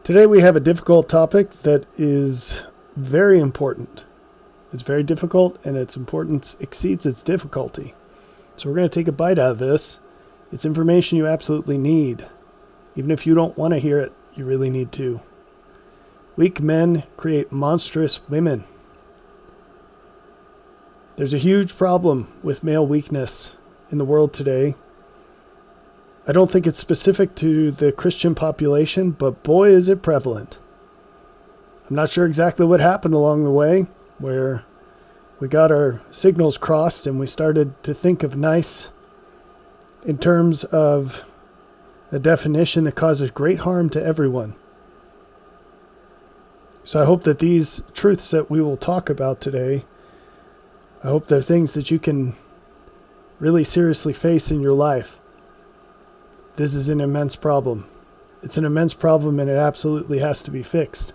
Today we have a difficult topic that is very important. It's very difficult and its importance exceeds its difficulty. So we're going to take a bite out of this. It's information you absolutely need. Even if you don't want to hear it, you really need to. Weak men create monstrous women. There's a huge problem with male weakness in the world today. I don't think it's specific to the Christian population, but boy, is it prevalent. I'm not sure exactly what happened along the way, where we got our signals crossed and we started to think of nice in terms of a definition that causes great harm to everyone. So I hope that these truths that we will talk about today, I hope they're things that you can really seriously face in your life. This is an immense problem. It's an immense problem and it absolutely has to be fixed.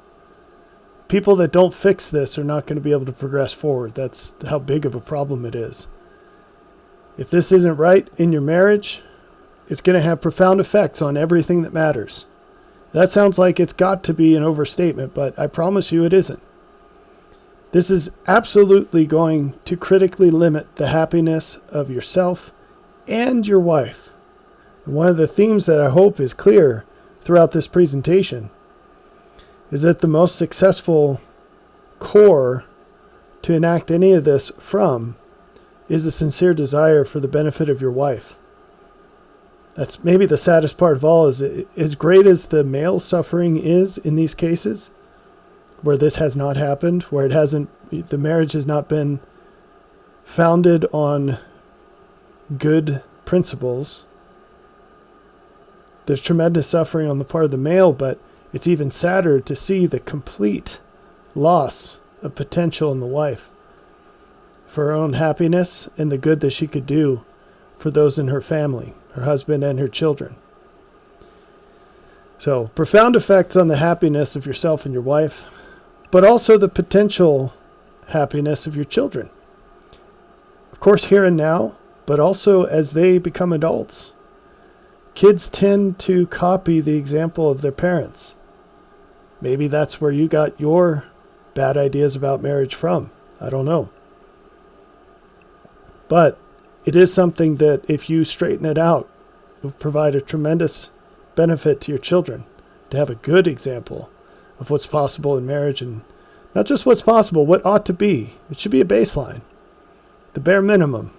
People that don't fix this are not going to be able to progress forward. That's how big of a problem it is. If this isn't right in your marriage, it's going to have profound effects on everything that matters. That sounds like it's got to be an overstatement, but I promise you it isn't. This is absolutely going to critically limit the happiness of yourself and your wife. One of the themes that I hope is clear throughout this presentation is that the most successful core to enact any of this from is a sincere desire for the benefit of your wife. That's maybe the saddest part of all, is as great as the male suffering is in these cases, where this has not happened, where the marriage has not been founded on good principles. There's tremendous suffering on the part of the male, but it's even sadder to see the complete loss of potential in the wife for her own happiness and the good that she could do for those in her family, her husband and her children. So, profound effects on the happiness of yourself and your wife, but also the potential happiness of your children. Of course, here and now, but also as they become adults. Kids tend to copy the example of their parents. Maybe that's where you got your bad ideas about marriage from. I don't know. But it is something that if you straighten it out, will provide a tremendous benefit to your children to have a good example of what's possible in marriage, and not just what's possible, what ought to be. It should be a baseline, the bare minimum.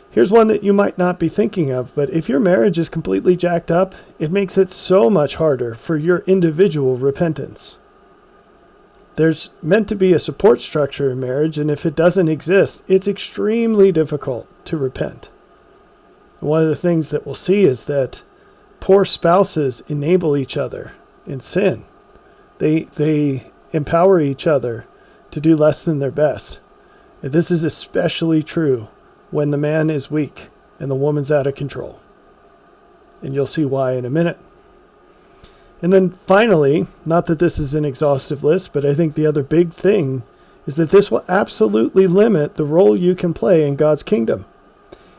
Here's one that you might not be thinking of, but if your marriage is completely jacked up, it makes it so much harder for your individual repentance. There's meant to be a support structure in marriage, and if it doesn't exist, it's extremely difficult to repent. One of the things that we'll see is that poor spouses enable each other in sin. They empower each other to do less than their best. And this is especially true when the man is weak and the woman's out of control. And you'll see why in a minute. And then finally, not that this is an exhaustive list, but I think the other big thing is that this will absolutely limit the role you can play in God's kingdom.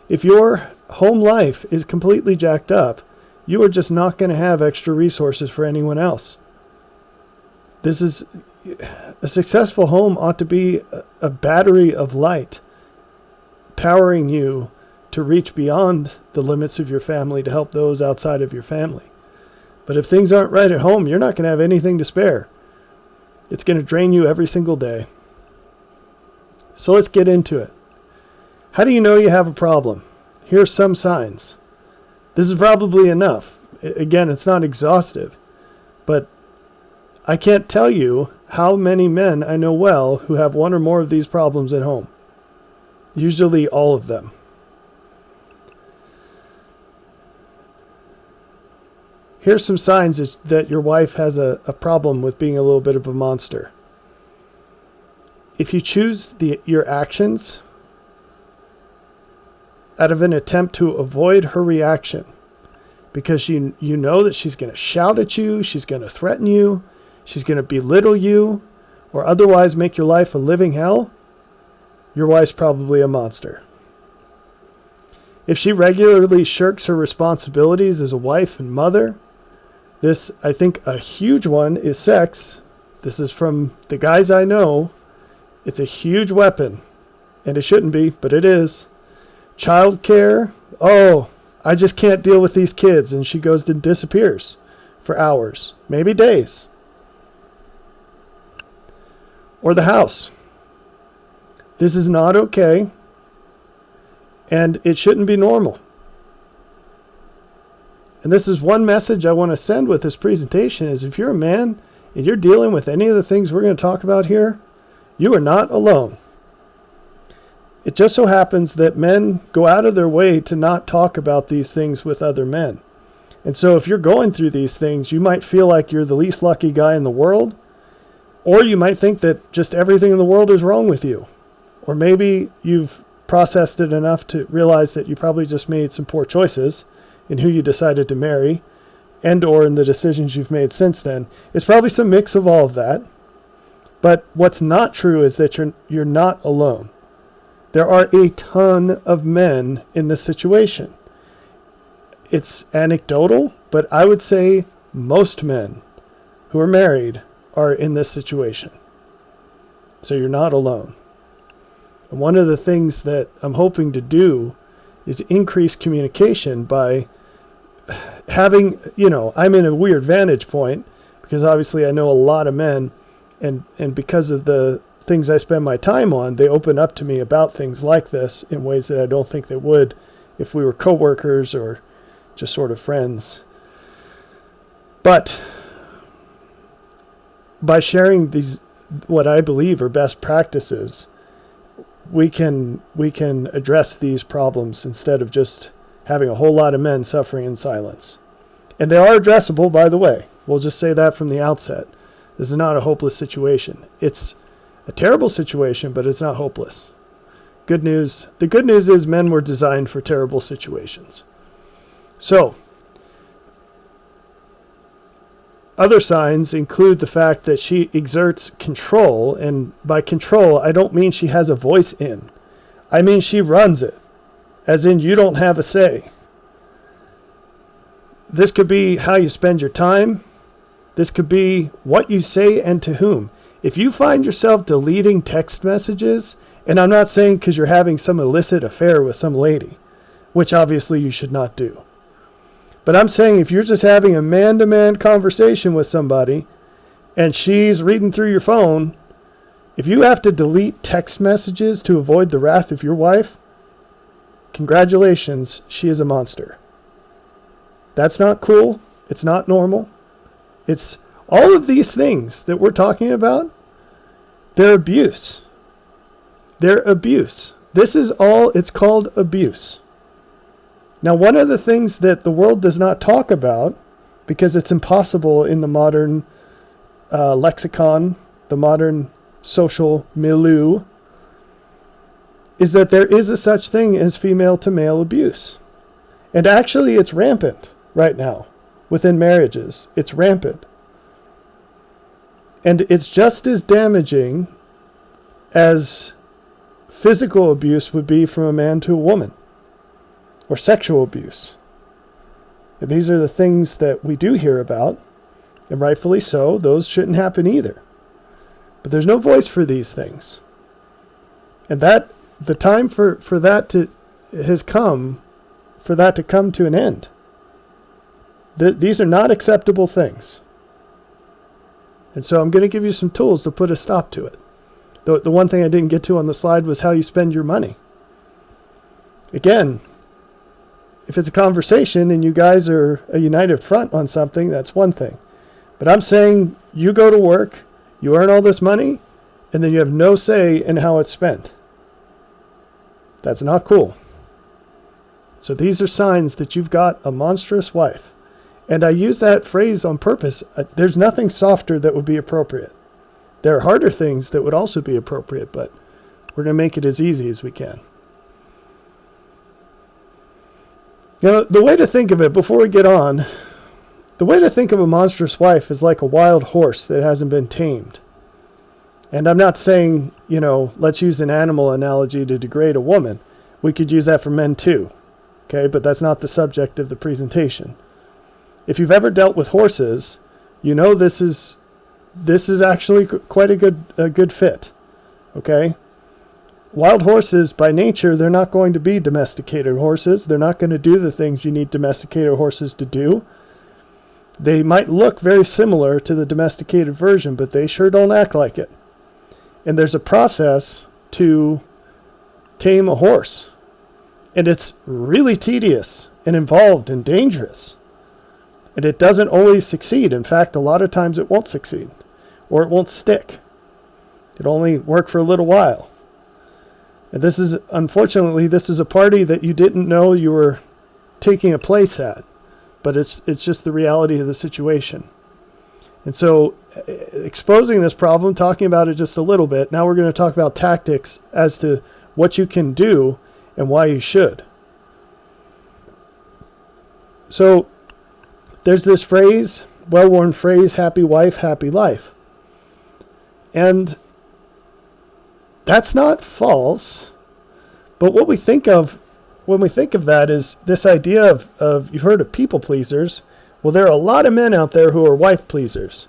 If your home life is completely jacked up, you are just not going to have extra resources for anyone else. A successful home ought to be a battery of light, powering you to reach beyond the limits of your family to help those outside of your family. But if things aren't right at home, you're not going to have anything to spare. It's going to drain you every single day. So let's get into it. How do you know you have a problem? Here are some signs. This is probably enough. Again, it's not exhaustive, but I can't tell you how many men I know well who have one or more of these problems at home. Usually all of them. Here's some signs that your wife has a problem with being a little bit of a monster. If you choose your actions out of an attempt to avoid her reaction, because you know that she's going to shout at you, she's going to threaten you, she's going to belittle you, or otherwise make your life a living hell, your wife's probably a monster. If she regularly shirks her responsibilities as a wife and mother, This, I think, a huge one is sex. This is from the guys I know. It's a huge weapon. And it shouldn't be, but it is. Childcare. Oh, I just can't deal with these kids. And she goes and disappears for hours, maybe days. Or the house. This is not okay. And it shouldn't be normal. And this is one message I want to send with this presentation is if you're a man and you're dealing with any of the things we're going to talk about here, you are not alone. It just so happens that men go out of their way to not talk about these things with other men. And so if you're going through these things, you might feel like you're the least lucky guy in the world, or you might think that just everything in the world is wrong with you. Or maybe you've processed it enough to realize that you probably just made some poor choices in who you decided to marry and or in the decisions you've made since then. It's probably some mix of all of that. But what's not true is that you're not alone. There are a ton of men in this situation. It's anecdotal, but I would say most men who are married are in this situation. So you're not alone. And one of the things that I'm hoping to do is increase communication by having, I'm in a weird vantage point because obviously I know a lot of men and because of the things I spend my time on, they open up to me about things like this in ways that I don't think they would if we were coworkers or just sort of friends. But by sharing these, what I believe are best practices, we can address these problems instead of just having a whole lot of men suffering in silence. And they are addressable, by the way. We'll just say that from the outset. This is not a hopeless situation. It's a terrible situation, but it's not hopeless. Good news. The good news is men were designed for terrible situations. So, other signs include the fact that she exerts control, and by control, I don't mean she has a voice in. I mean she runs it, as in you don't have a say. This could be how you spend your time. This could be what you say and to whom. If you find yourself deleting text messages, and I'm not saying because you're having some illicit affair with some lady, which obviously you should not do. But I'm saying if you're just having a man-to-man conversation with somebody and she's reading through your phone, if you have to delete text messages to avoid the wrath of your wife, congratulations, she is a monster. That's not cool. It's not normal. It's all of these things that we're talking about, they're abuse. They're abuse. This is all, it's called abuse. Now, one of the things that the world does not talk about, because it's impossible in the modern lexicon, the modern social milieu, is that there is a such thing as female-to-male abuse. And actually, it's rampant right now within marriages. It's rampant. And it's just as damaging as physical abuse would be from a man to a woman. Or sexual abuse. And these are the things that we do hear about, and rightfully so. Those shouldn't happen either. But there's no voice for these things. And that the time for that has come, for that to come to an end. These are not acceptable things. And so I'm going to give you some tools to put a stop to it. The one thing I didn't get to on the slide was how you spend your money. Again, if it's a conversation and you guys are a united front on something, that's one thing. But I'm saying you go to work, you earn all this money, and then you have no say in how it's spent. That's not cool. So these are signs that you've got a monstrous wife. And I use that phrase on purpose. There's nothing softer that would be appropriate. There are harder things that would also be appropriate, but we're going to make it as easy as we can. The way to think of it, before we get on, the way to think of a monstrous wife is like a wild horse that hasn't been tamed. And I'm not saying, let's use an animal analogy to degrade a woman. We could use that for men too. Okay, but that's not the subject of the presentation. if you've ever dealt with horses, you know this is actually quite a good fit. Okay? Wild horses, by nature, they're not going to be domesticated horses. They're not going to do the things you need domesticated horses to do. They might look very similar to the domesticated version, but they sure don't act like it. And there's a process to tame a horse. And it's really tedious and involved and dangerous. And it doesn't always succeed. In fact, a lot of times it won't succeed. Or it won't stick. It'll only work for a little while. And unfortunately, this is a party that you didn't know you were taking a place at. But it's just the reality of the situation. And so, exposing this problem, talking about it just a little bit, now we're going to talk about tactics as to what you can do and why you should. So, there's this phrase, well-worn phrase, happy wife, happy life. And that's not false, but what we think of when we think of that is this idea of you've heard of people pleasers. Well, there are a lot of men out there who are wife pleasers.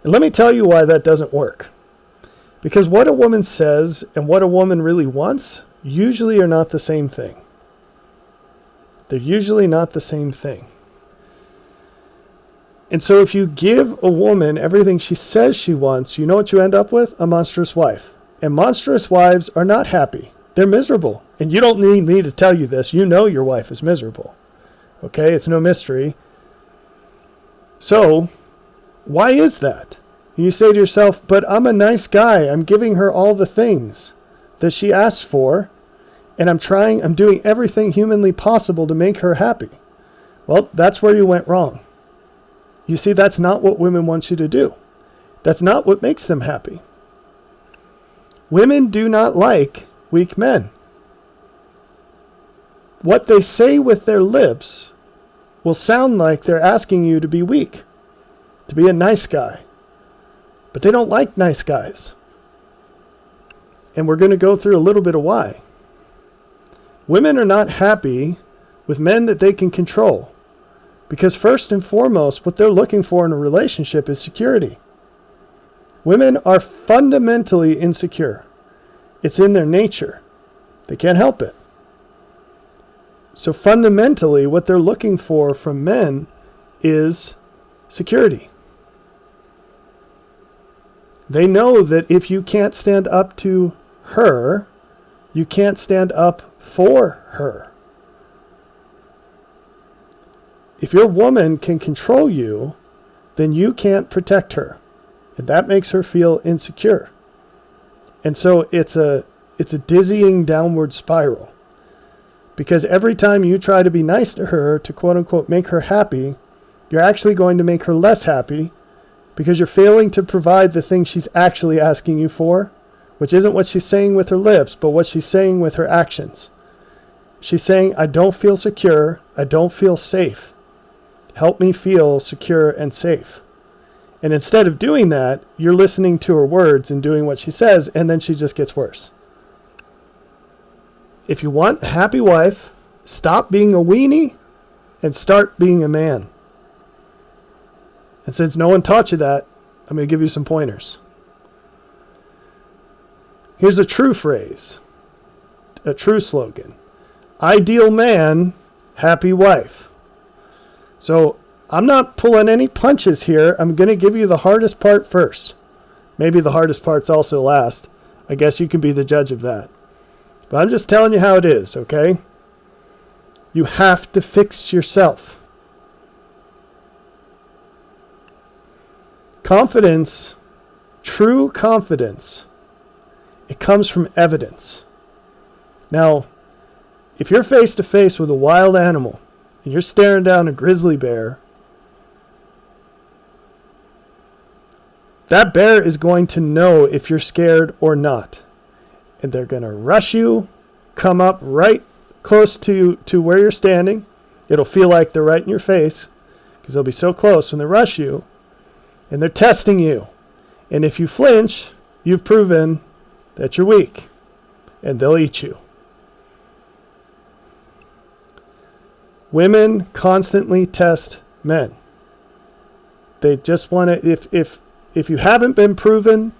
And let me tell you why that doesn't work. Because what a woman says and what a woman really wants usually are not the same thing. They're usually not the same thing. And so if you give a woman everything she says she wants, you know what you end up with? A monstrous wife. And monstrous wives are not happy. They're miserable. And you don't need me to tell you this. You know your wife is miserable. Okay? It's no mystery. So, why is that? You say to yourself, but I'm a nice guy. I'm giving her all the things that she asks for. And I'm doing everything humanly possible to make her happy. Well, that's where you went wrong. You see, that's not what women want you to do. That's not what makes them happy. Women do not like weak men. What they say with their lips will sound like they're asking you to be weak, to be a nice guy. But they don't like nice guys. And we're going to go through a little bit of why. Women are not happy with men that they can control. Because first and foremost, what they're looking for in a relationship is security. Women are fundamentally insecure. It's in their nature. They can't help it. So fundamentally, what they're looking for from men is security. They know that if you can't stand up to her, you can't stand up for her. If your woman can control you, then you can't protect her. And that makes her feel insecure. And so it's a dizzying downward spiral. Because every time you try to be nice to her to quote unquote make her happy, you're actually going to make her less happy because you're failing to provide the thing she's actually asking you for, which isn't what she's saying with her lips, but what she's saying with her actions. She's saying, I don't feel secure. I don't feel safe. Help me feel secure and safe. And instead of doing that, you're listening to her words and doing what she says, and then she just gets worse. If you want a happy wife, stop being a weenie and start being a man. And since no one taught you that, I'm going to give you some pointers. Here's a true phrase, a true slogan. Ideal man, happy wife. So I'm not pulling any punches here. I'm going to give you the hardest part first. Maybe the hardest part's also last. I guess you can be the judge of that. But I'm just telling you how it is, okay? You have to fix yourself. Confidence, true confidence, it comes from evidence. Now, if you're face to face with a wild animal and you're staring down a grizzly bear, that bear is going to know if you're scared or not. And they're going to rush you, come up right close to where you're standing. It'll feel like they're right in your face because they'll be so close when they rush you. And they're testing you. And if you flinch, you've proven that you're weak. And they'll eat you. Women constantly test men. They just want to, if you haven't been proven,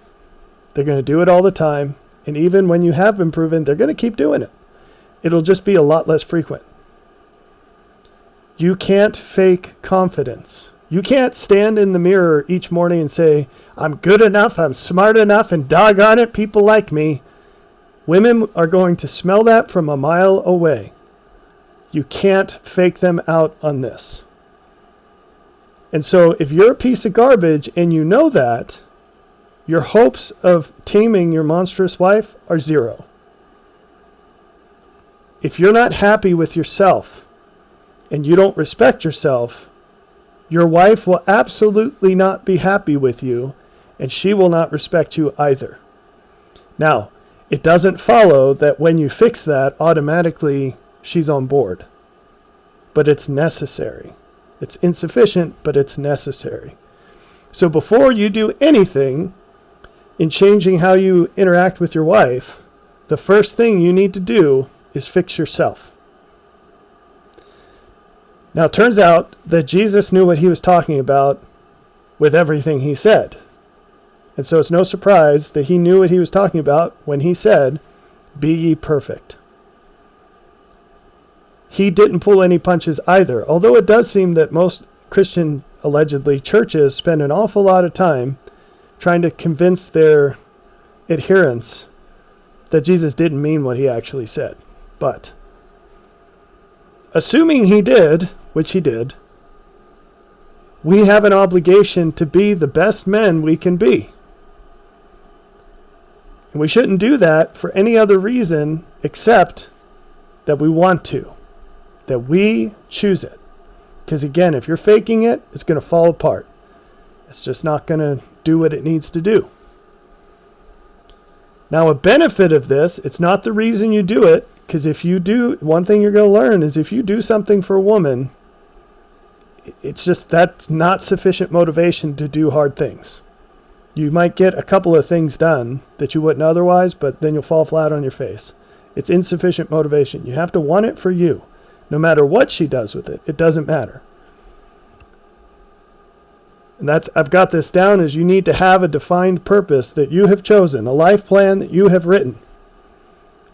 they're going to do it all the time. And even when you have been proven, they're going to keep doing it. It'll just be a lot less frequent. You can't fake confidence. You can't stand in the mirror each morning and say, I'm good enough, I'm smart enough, and doggone it, people like me. Women are going to smell that from a mile away. You can't fake them out on this. And so if you're a piece of garbage and you know that, your hopes of taming your monstrous wife are zero. If you're not happy with yourself and you don't respect yourself, your wife will absolutely not be happy with you, and she will not respect you either. Now, it doesn't follow that when you fix that, automatically she's on board. But it's necessary. It's insufficient, but it's necessary. So before you do anything in changing how you interact with your wife, the first thing you need to do is fix yourself. Now, it turns out that Jesus knew what he was talking about with everything he said. And so it's no surprise that he knew what he was talking about when he said, "Be ye perfect." He didn't pull any punches either, although it does seem that most Christian, allegedly, churches spend an awful lot of time trying to convince their adherents that Jesus didn't mean what he actually said. But assuming he did, which he did, we have an obligation to be the best men we can be. And we shouldn't do that for any other reason except that we want to, that we choose it. Because again, if you're faking it, it's going to fall apart. It's just not going to do what it needs to do. Now, a benefit of this, it's not the reason you do it, because if you do, one thing you're going to learn is if you do something for a woman, it's just that's not sufficient motivation to do hard things. You might get a couple of things done that you wouldn't otherwise, but then you'll fall flat on your face. It's insufficient motivation. You have to want it for you. No matter what she does with it, it doesn't matter. And I've got this down as you need to have a defined purpose that you have chosen, a life plan that you have written.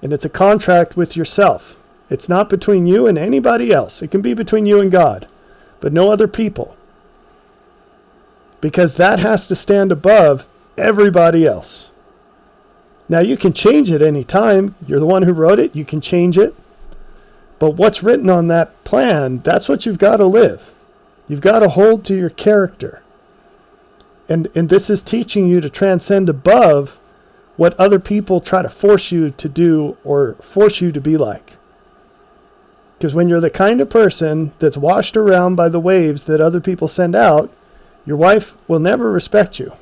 And it's a contract with yourself. It's not between you and anybody else. It can be between you and God, but no other people. Because that has to stand above everybody else. Now, you can change it any time. You're the one who wrote it. You can change it. But what's written on that plan, that's what you've got to live. You've got to hold to your character. And this is teaching you to transcend above what other people try to force you to do or force you to be like. Because when you're the kind of person that's washed around by the waves that other people send out, your wife will never respect you.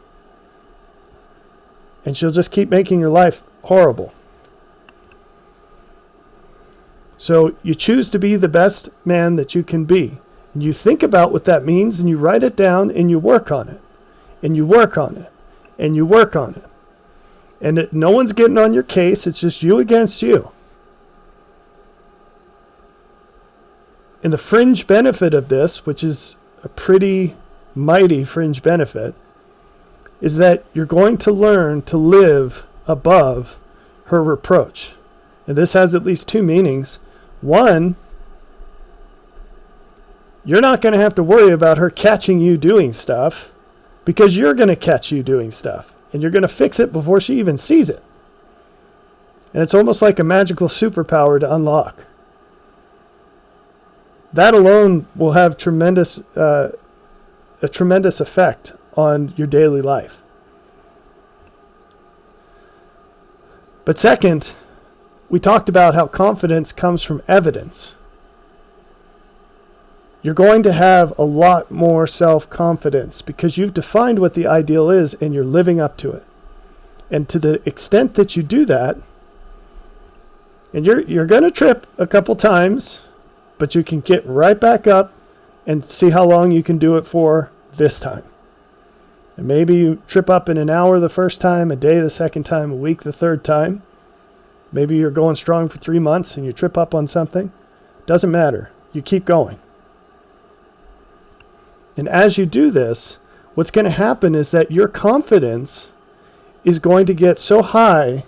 And she'll just keep making your life horrible. So you choose to be the best man that you can be. And you think about what that means and you write it down and you work on it. And you work on it. And you work on it. And no one's getting on your case. It's just you against you. And the fringe benefit of this, which is a pretty mighty fringe benefit, is that you're going to learn to live above her reproach. And this has at least two meanings. One, you're not going to have to worry about her catching you doing stuff because you're going to catch you doing stuff. And you're going to fix it before she even sees it. And it's almost like a magical superpower to unlock. That alone will have a tremendous effect on your daily life. But second, we talked about how confidence comes from evidence. You're going to have a lot more self-confidence because you've defined what the ideal is and you're living up to it. And to the extent that you do that, and you're going to trip a couple times, but you can get right back up and see how long you can do it for this time. And maybe you trip up in an hour the first time, a day the second time, a week the third time. Maybe you're going strong for 3 months and you trip up on something. Doesn't matter. You keep going. And as you do this, what's going to happen is that your confidence is going to get so high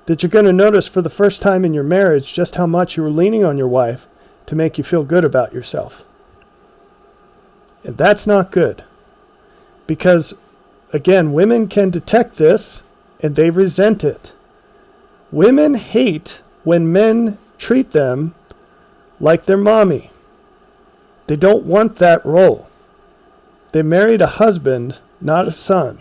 that you're going to notice for the first time in your marriage just how much you were leaning on your wife to make you feel good about yourself. And that's not good. Because, again, women can detect this and they resent it. Women hate when men treat them like their mommy. They don't want that role. They married a husband, not a son.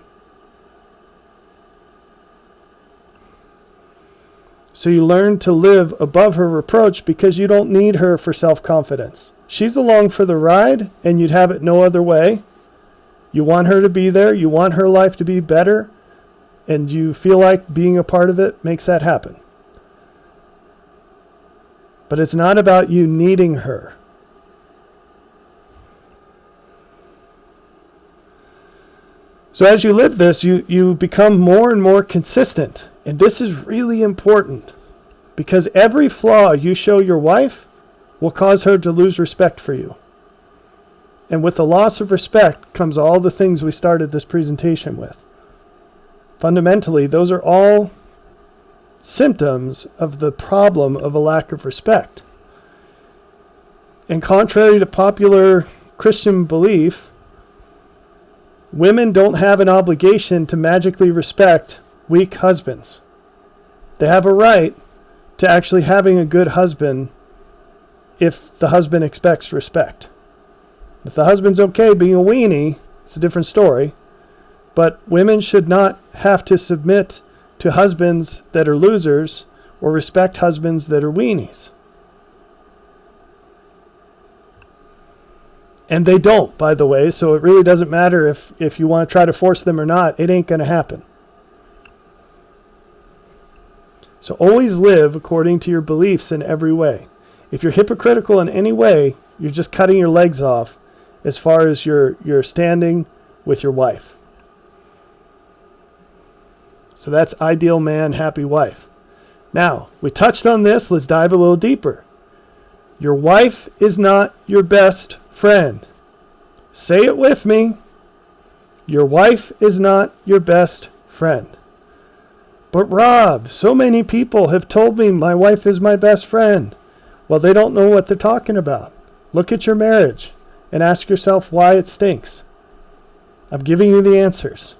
So you learn to live above her reproach because you don't need her for self-confidence. She's along for the ride, and you'd have it no other way. You want her to be there. You want her life to be better, and you feel like being a part of it makes that happen. But it's not about you needing her. So as you live this, you become more and more consistent. And this is really important because every flaw you show your wife will cause her to lose respect for you. And with the loss of respect comes all the things we started this presentation with. Fundamentally, those are all symptoms of the problem of a lack of respect. And contrary to popular Christian belief, women don't have an obligation to magically respect weak husbands. They have a right to actually having a good husband if the husband expects respect. If the husband's okay being a weenie, it's a different story. But women should not have to submit to husbands that are losers or respect husbands that are weenies. And they don't, by the way, so it really doesn't matter if you want to try to force them or not. It ain't going to happen. So always live according to your beliefs in every way. If you're hypocritical in any way, you're just cutting your legs off as far as your standing with your wife. So that's ideal man, happy wife. Now, we touched on this. Let's dive a little deeper. Your wife is not your best friend. Say it with me. Your wife is not your best friend. But Rob, so many people have told me my wife is my best friend. Well, they don't know what they're talking about. Look at your marriage and ask yourself why it stinks. I'm giving you the answers.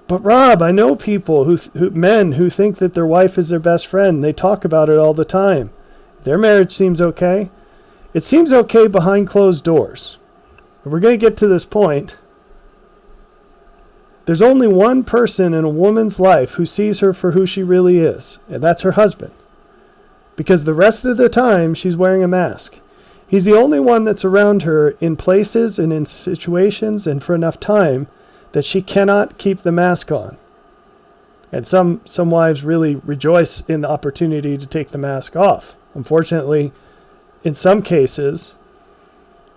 But Rob, I know people, men who think that their wife is their best friend. They talk about it all the time. Their marriage seems okay. It seems okay behind closed doors. And we're going to get to this point. There's only one person in a woman's life who sees her for who she really is, and that's her husband. Because the rest of the time, she's wearing a mask. He's the only one that's around her in places and in situations and for enough time that she cannot keep the mask on. And some wives really rejoice in the opportunity to take the mask off. Unfortunately, in some cases,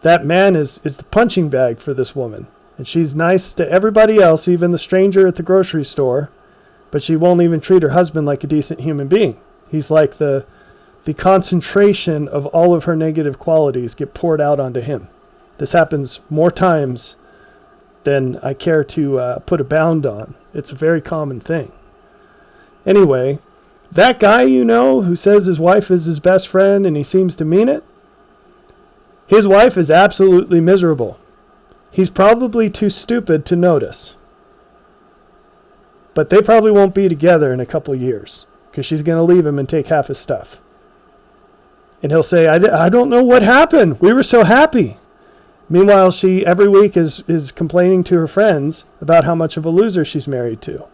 that man is the punching bag for this woman. And she's nice to everybody else, even the stranger at the grocery store, but she won't even treat her husband like a decent human being. He's like the concentration of all of her negative qualities get poured out onto him. This happens more times than I care to put a bound on. It's a very common thing. Anyway, that guy who says his wife is his best friend and he seems to mean it, his wife is absolutely miserable. He's probably too stupid to notice. But they probably won't be together in a couple years because she's going to leave him and take half his stuff. And he'll say, I don't know what happened. We were so happy. Meanwhile, she every week is complaining to her friends about how much of a loser she's married to.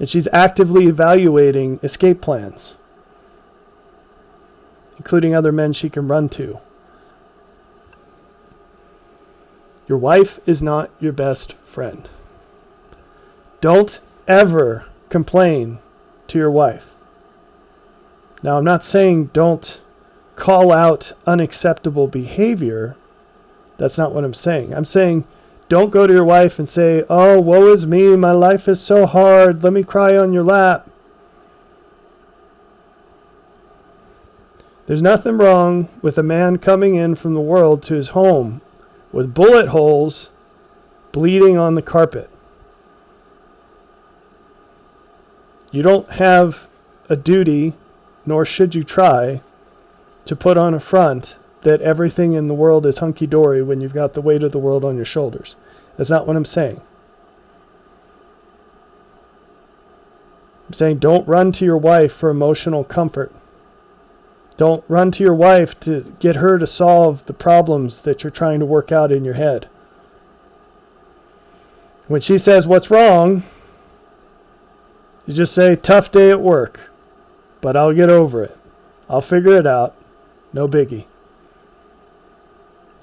And she's actively evaluating escape plans, including other men she can run to. Your wife is not your best friend. Don't ever complain to your wife. Now, I'm not saying don't call out unacceptable behavior. That's not what I'm saying. I'm saying don't go to your wife and say, oh, woe is me, my life is so hard, let me cry on your lap. There's nothing wrong with a man coming in from the world to his home with bullet holes bleeding on the carpet. You don't have a duty, nor should you try, to put on a front that everything in the world is hunky-dory when you've got the weight of the world on your shoulders. That's not what I'm saying. I'm saying don't run to your wife for emotional comfort. Don't run to your wife to get her to solve the problems that you're trying to work out in your head. When she says, "What's wrong?" you just say, "Tough day at work, but I'll get over it. I'll figure it out. No biggie."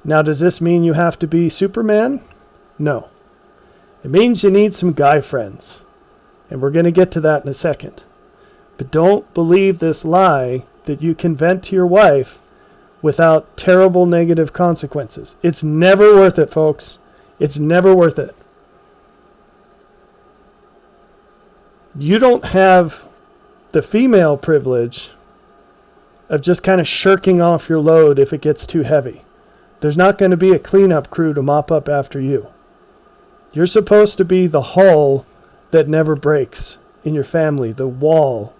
Now, does this mean you have to be Superman? No. It means you need some guy friends. And we're going to get to that in a second. But don't believe this lie that you can vent to your wife without terrible negative consequences. It's never worth it, folks. It's never worth it. You don't have the female privilege of just kind of shirking off your load if it gets too heavy. There's not going to be a cleanup crew to mop up after you. You're supposed to be the hull that never breaks in your family, the wall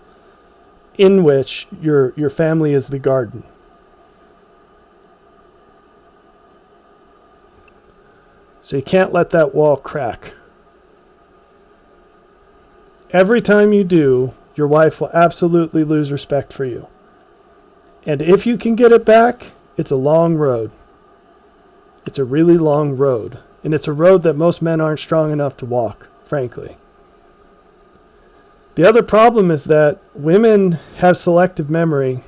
in which your family is the garden. So you can't let that wall crack. Every time you do, your wife will absolutely lose respect for you. And if you can get it back, it's a long road. It's a really long road. And it's a road that most men aren't strong enough to walk, frankly. The other problem is that women have selective memory.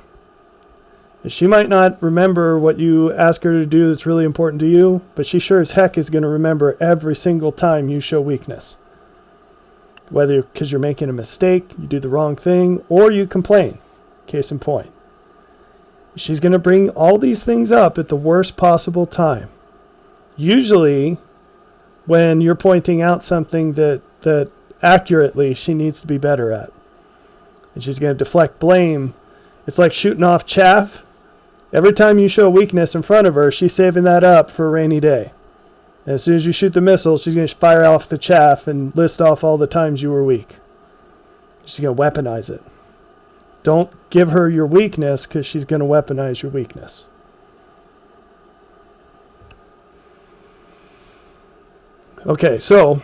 She might not remember what you ask her to do that's really important to you, but she sure as heck is going to remember every single time you show weakness. Whether because you're making a mistake, you do the wrong thing, or you complain. Case in point. She's going to bring all these things up at the worst possible time. Usually when you're pointing out something that accurately she needs to be better at. And she's going to deflect blame. It's like shooting off chaff. Every time you show weakness in front of her, she's saving that up for a rainy day. And as soon as you shoot the missile, she's going to fire off the chaff and list off all the times you were weak. She's going to weaponize it. Don't give her your weakness because she's going to weaponize your weakness. Okay, so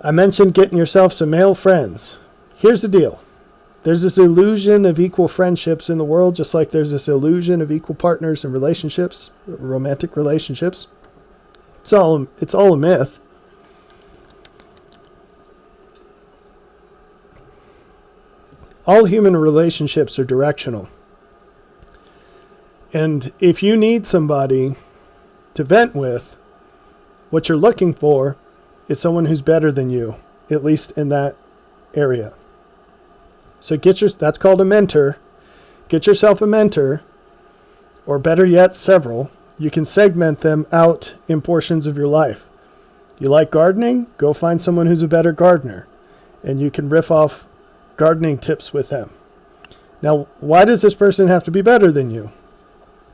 I mentioned getting yourself some male friends. Here's the deal. There's this illusion of equal friendships in the world, just like there's this illusion of equal partners in relationships, romantic relationships. It's all a myth. All human relationships are directional. And if you need somebody to vent with, what you're looking for is someone who's better than you, at least in that area. So that's called a mentor. Get yourself a mentor, or better yet, several. You can segment them out in portions of your life. You like gardening? Go find someone who's a better gardener, and you can riff off gardening tips with them. Now, why does this person have to be better than you?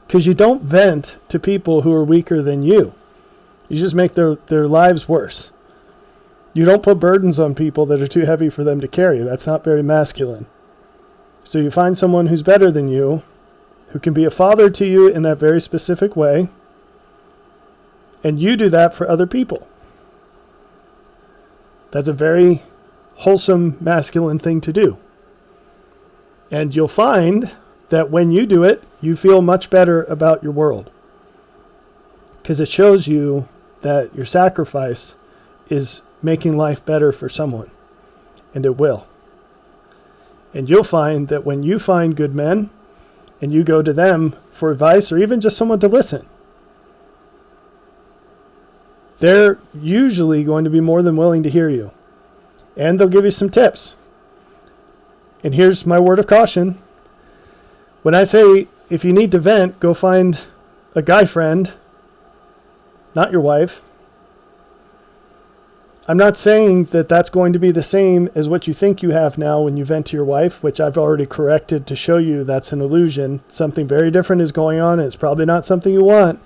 Because you don't vent to people who are weaker than you. You just make their lives worse. You don't put burdens on people that are too heavy for them to carry. That's not very masculine. So you find someone who's better than you, who can be a father to you in that very specific way, and you do that for other people. That's a very wholesome masculine thing to do. And you'll find that when you do it, you feel much better about your world. Because it shows you that your sacrifice is making life better for someone. And it will. And you'll find that when you find good men, and you go to them for advice, or even just someone to listen, they're usually going to be more than willing to hear you. And they'll give you some tips. And here's my word of caution. When I say, if you need to vent, go find a guy friend, not your wife. I'm not saying that that's going to be the same as what you think you have now when you vent to your wife, which I've already corrected to show you that's an illusion. Something very different is going on, and it's probably not something you want.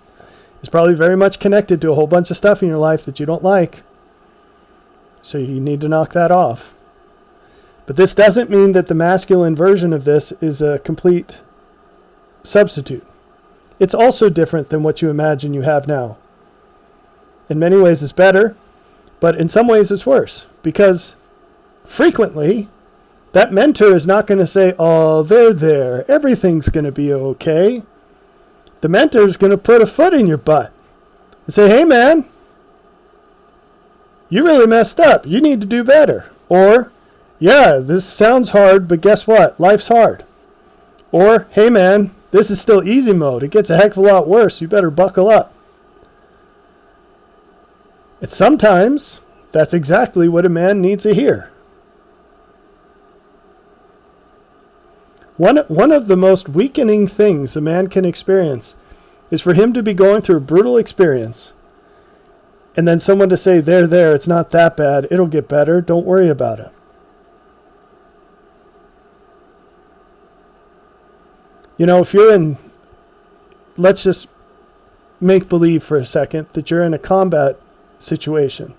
is probably very much connected to a whole bunch of stuff in your life that you don't like. So you need to knock that off. But this doesn't mean that the masculine version of this is a complete substitute. It's also different than what you imagine you have now. In many ways it's better, but in some ways it's worse. Because frequently, that mentor is not going to say, oh, there, everything's going to be okay. The mentor is going to put a foot in your butt and say, hey man, you really messed up. You need to do better. Or, yeah, this sounds hard, but guess what? Life's hard. Or, hey man, this is still easy mode. It gets a heck of a lot worse. You better buckle up. And sometimes that's exactly what a man needs to hear. One of the most weakening things a man can experience is for him to be going through a brutal experience and then someone to say, there, it's not that bad. It'll get better. Don't worry about it. You know, if you're in, let's just make believe for a second that you're in a combat situation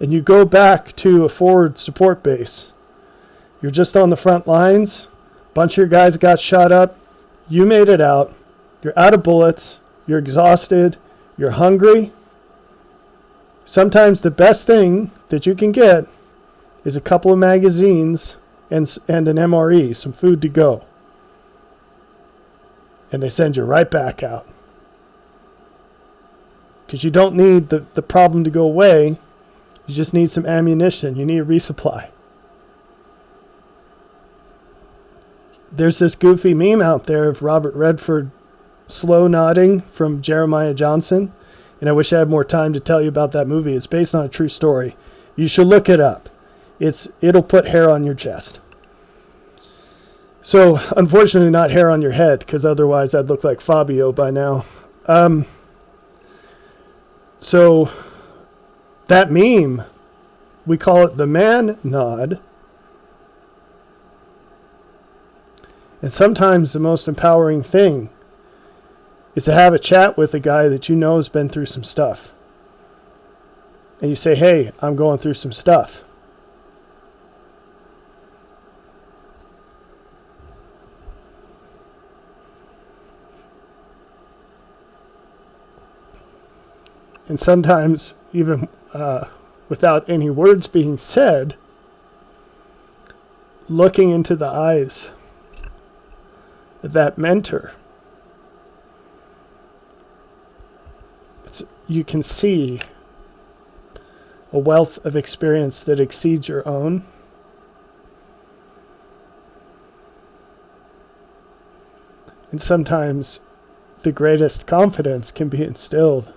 and you go back to a forward support base. You're just on the front lines. Bunch of your guys got shot up. You made it out. You're out of bullets. You're exhausted. You're hungry. Sometimes the best thing that you can get is a couple of magazines and an MRE, some food to go. And they send you right back out. Because you don't need the problem to go away. You just need some ammunition. You need a resupply. There's this goofy meme out there of Robert Redford slow nodding from Jeremiah Johnson. And I wish I had more time to tell you about that movie. It's based on a true story. You should look it up. It'll put hair on your chest. So, unfortunately, not hair on your head, because otherwise I'd look like Fabio by now. So, that meme, we call it the man nod. And sometimes the most empowering thing is to have a chat with a guy that you know has been through some stuff. And you say, hey, I'm going through some stuff. And sometimes, even without any words being said, looking into the eyes of that mentor, you can see a wealth of experience that exceeds your own. And sometimes the greatest confidence can be instilled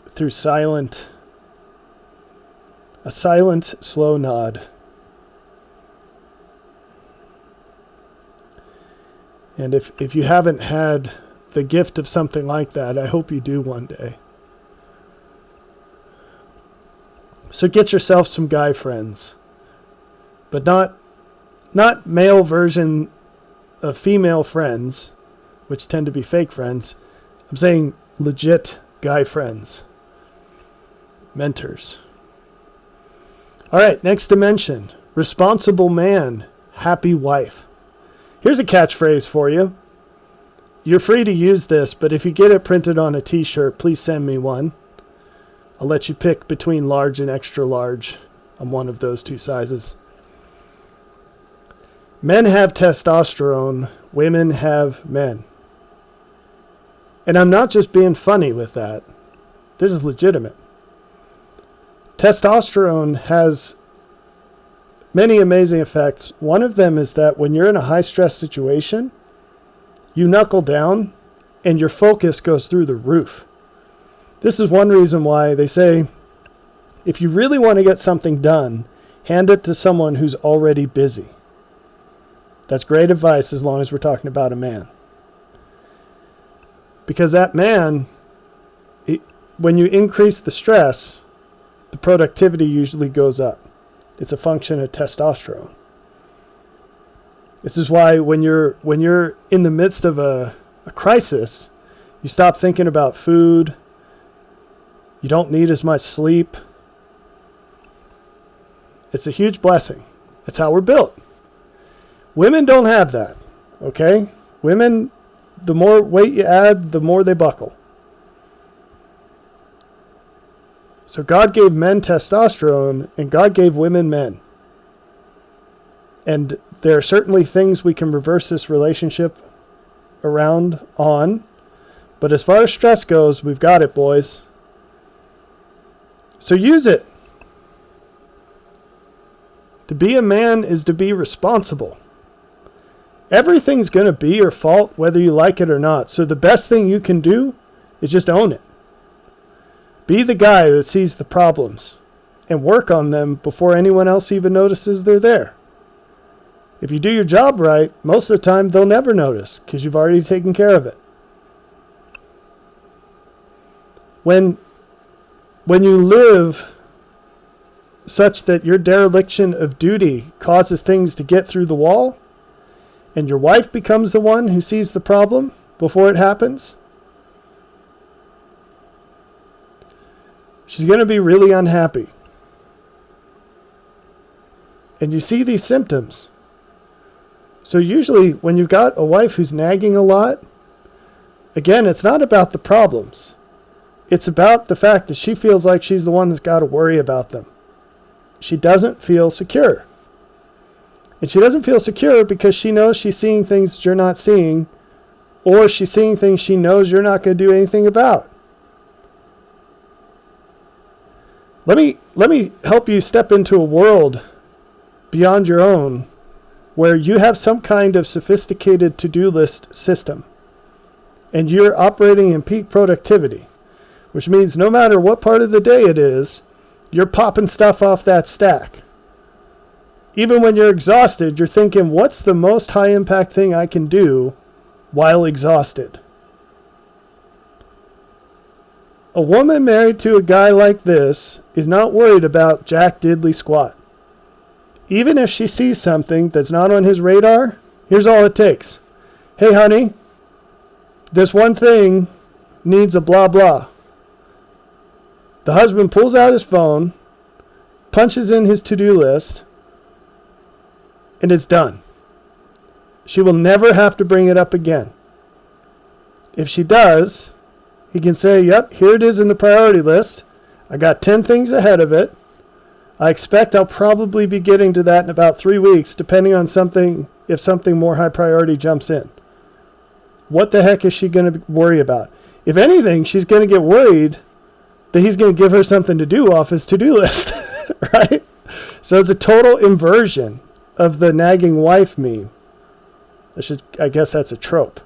through a silent, slow nod. And if you haven't had the gift of something like that, I hope you do one day. So get yourself some guy friends, but not male version of female friends, which tend to be fake friends. I'm saying legit guy friends, mentors. All right, next dimension, responsible man, happy wife. Here's a catchphrase for you. You're free to use this, but if you get it printed on a t-shirt, please send me one. I'll let you pick between large and extra large. I'm one of those two sizes. Men have testosterone, women have men. And I'm not just being funny with that. This is legitimate. Testosterone has many amazing effects. One of them is that when you're in a high-stress situation, you knuckle down and your focus goes through the roof. This is one reason why they say, if you really want to get something done, hand it to someone who's already busy. That's great advice as long as we're talking about a man. Because that man, when you increase the stress, the productivity usually goes up. It's a function of testosterone. This is why when you're in the midst of a crisis, You stop thinking about food. You don't need as much sleep. It's a huge blessing. It's how we're built. Women don't have that, okay? Women, the more weight you add, the more they buckle. So God gave men testosterone, and God gave women men. And there are certainly things we can reverse this relationship around on. But as far as stress goes, we've got it, boys. So use it. To be a man is to be responsible. Everything's going to be your fault, whether you like it or not. So the best thing you can do is just own it. Be the guy that sees the problems and work on them before anyone else even notices they're there. If you do your job right, most of the time they'll never notice because you've already taken care of it. When you live such that your dereliction of duty causes things to get through the wall, and your wife becomes the one who sees the problem before it happens, she's going to be really unhappy. And you see these symptoms. So usually when you've got a wife who's nagging a lot, again, it's not about the problems. It's about the fact that she feels like she's the one that's got to worry about them. She doesn't feel secure. And she doesn't feel secure because she knows she's seeing things that you're not seeing, or she's seeing things she knows you're not going to do anything about. Let me help you step into a world beyond your own where you have some kind of sophisticated to-do list system and you're operating in peak productivity, which means no matter what part of the day it is, you're popping stuff off that stack. Even when you're exhausted, you're thinking, what's the most high impact thing I can do while exhausted? A woman married to a guy like this is not worried about jack diddly squat. Even if she sees something that's not on his radar, here's all it takes. Hey, honey, this one thing needs a blah blah. The husband pulls out his phone, punches in his to-do list, and it's done. She will never have to bring it up again. If she does, he can say, yep, here it is in the priority list. I got 10 things ahead of it. I expect I'll probably be getting to that in about 3 weeks, depending on if something more high priority jumps in. What the heck is she going to worry about? If anything, she's going to get worried that he's going to give her something to do off his to-do list, right? So it's a total inversion of the nagging wife meme. I guess that's a trope.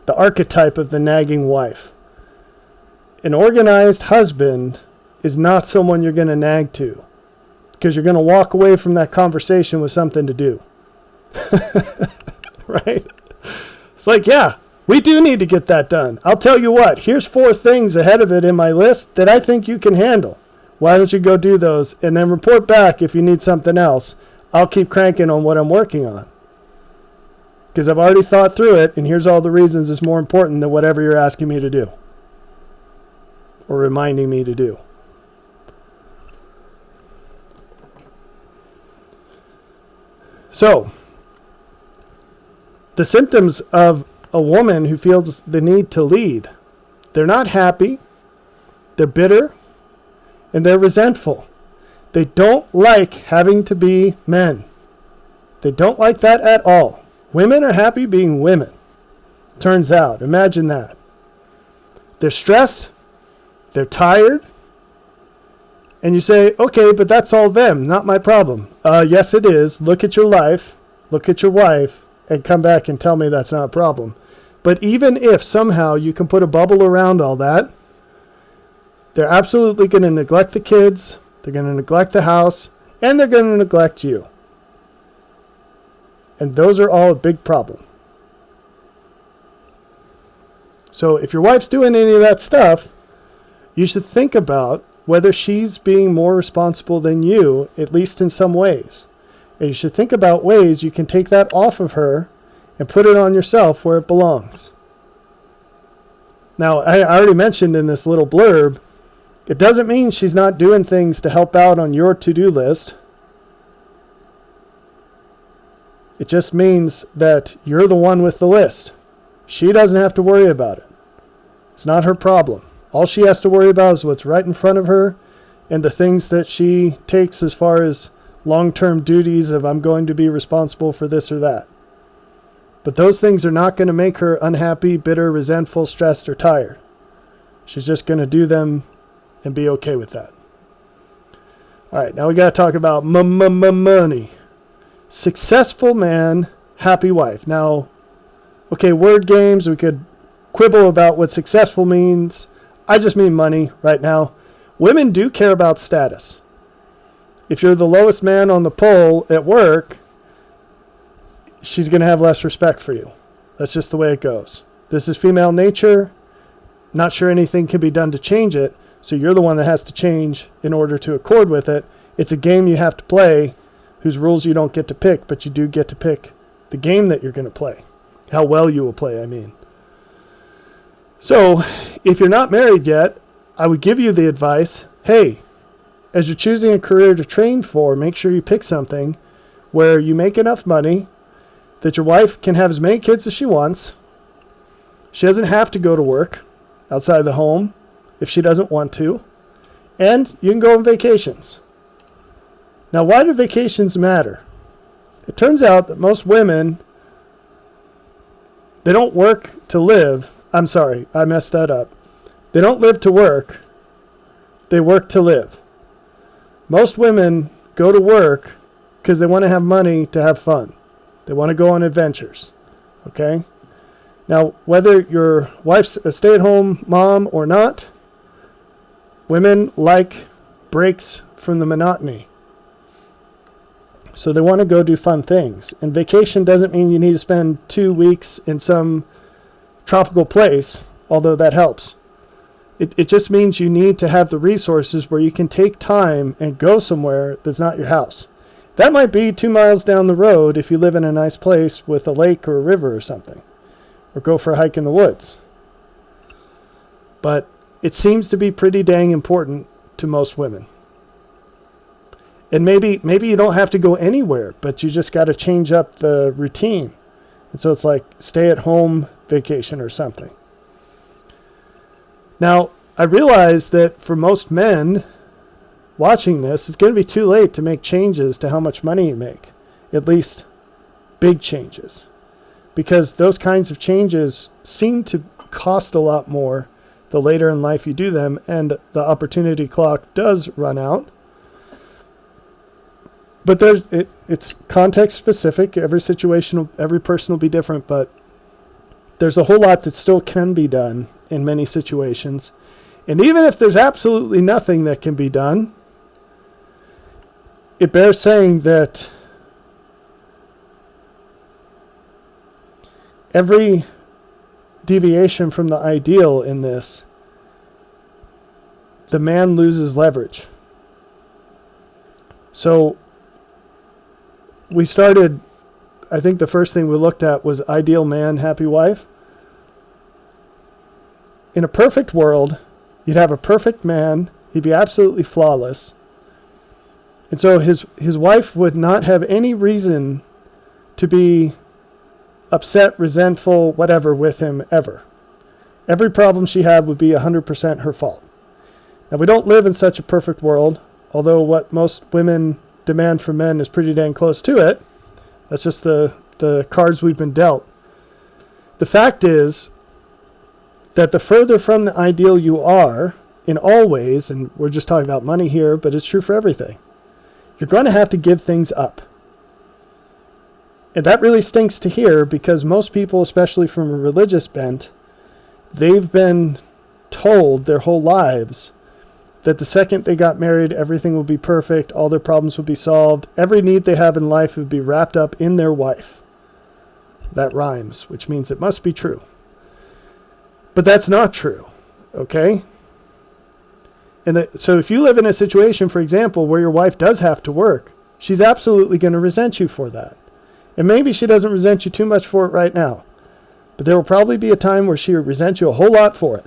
The archetype of the nagging wife. An organized husband is not someone you're going to nag to, because you're going to walk away from that conversation with something to do. Right? It's like, yeah, we do need to get that done. I'll tell you what, here's 4 things ahead of it in my list that I think you can handle. Why don't you go do those and then report back if you need something else? I'll keep cranking on what I'm working on, because I've already thought through it, and here's all the reasons it's more important than whatever you're asking me to do or reminding me to do. So, the symptoms of a woman who feels the need to lead: they're not happy, they're bitter, and they're resentful. They don't like having to be men. They don't like that at all. Women are happy being women. Turns out, imagine that. They're stressed, they're tired, and you say, okay, but that's all them, not my problem. Yes, it is. Look at your life, look at your wife, and come back and tell me that's not a problem. But even if somehow you can put a bubble around all that, they're absolutely going to neglect the kids, they're going to neglect the house, and they're going to neglect you. And those are all a big problem. So if your wife's doing any of that stuff, you should think about whether she's being more responsible than you, at least in some ways. And you should think about ways you can take that off of her and put it on yourself where it belongs. Now, I already mentioned in this little blurb, it doesn't mean she's not doing things to help out on your to-do list. It just means that you're the one with the list. She doesn't have to worry about it. It's not her problem. All she has to worry about is what's right in front of her and the things that she takes as far as long-term duties of I'm going to be responsible for this or that. But those things are not going to make her unhappy, bitter, resentful, stressed, or tired. She's just going to do them and be okay with that. All right, now we got to talk about money. Successful man, happy wife. Now, okay, word games, we could quibble about what successful means. I just mean money right now. Women do care about status. If you're the lowest man on the pole at work, she's going to have less respect for you. That's just the way it goes. This is female nature. Not sure anything can be done to change it, so you're the one that has to change in order to accord with it. It's a game you have to play whose rules you don't get to pick, but you do get to pick the game that you're going to play. How well you will play, I mean. So, if you're not married yet, I would give you the advice, hey, as you're choosing a career to train for, make sure you pick something where you make enough money that your wife can have as many kids as she wants. She doesn't have to go to work outside the home if she doesn't want to. And you can go on vacations. Now, why do vacations matter? It turns out that most women, they don't work to live. I'm sorry, I messed that up. They don't live to work. They work to live. Most women go to work because they want to have money to have fun. They want to go on adventures. Okay? Now, whether your wife's a stay-at-home mom or not, women like breaks from the monotony. So they want to go do fun things. And vacation doesn't mean you need to spend 2 weeks in some tropical place, although that helps. It just means you need to have the resources where you can take time and go somewhere that's not your house. That might be 2 miles down the road if you live in a nice place with a lake or a river or something. Or go for a hike in the woods. But it seems to be pretty dang important to most women. And maybe you don't have to go anywhere, but you just got to change up the routine. And so it's like stay-at-home vacation or something. Now, I realize that for most men watching this, it's going to be too late to make changes to how much money you make. At least big changes. Because those kinds of changes seem to cost a lot more the later in life you do them, and the opportunity clock does run out. But it's context specific. Every situation, every person will be different, but there's a whole lot that still can be done in many situations. And even if there's absolutely nothing that can be done, it bears saying that every deviation from the ideal in this, the man loses leverage. So we started, I think the first thing we looked at was ideal man, happy wife. In a perfect world, you'd have a perfect man. He'd be absolutely flawless. And so his wife would not have any reason to be upset, resentful, whatever with him ever. Every problem she had would be 100% her fault. Now, we don't live in such a perfect world, although what most women demand from men is pretty dang close to it. That's just the cards we've been dealt. The fact is that the further from the ideal you are, in all ways, and we're just talking about money here, but it's true for everything, you're going to have to give things up. And that really stinks to hear because most people, especially from a religious bent, they've been told their whole lives that the second they got married, everything will be perfect, all their problems will be solved, every need they have in life would be wrapped up in their wife. That rhymes, which means it must be true. But that's not true, okay? And so if you live in a situation, for example, where your wife does have to work, she's absolutely going to resent you for that. And maybe she doesn't resent you too much for it right now. But there will probably be a time where she resents you a whole lot for it.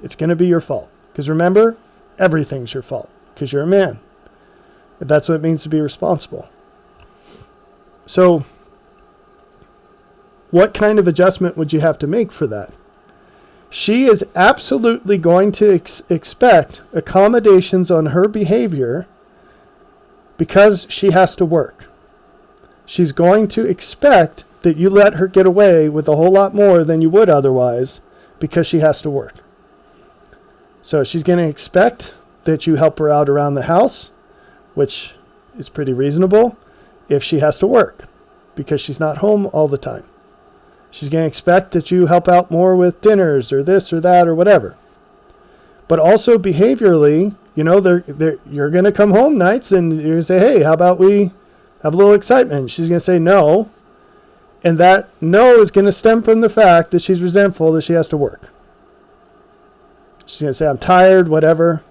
It's going to be your fault. Because remember, everything's your fault. Because you're a man. But that's what it means to be responsible. So, what kind of adjustment would you have to make for that? She is absolutely going to expect accommodations on her behavior because she has to work. She's going to expect that you let her get away with a whole lot more than you would otherwise because she has to work. So she's going to expect that you help her out around the house, which is pretty reasonable if she has to work because she's not home all the time. She's going to expect that you help out more with dinners or this or that or whatever. But also behaviorally, you're going to come home nights and you're going to say, hey, how about we have a little excitement? She's going to say no. And that no is going to stem from the fact that she's resentful that she has to work. She's going to say, I'm tired, whatever.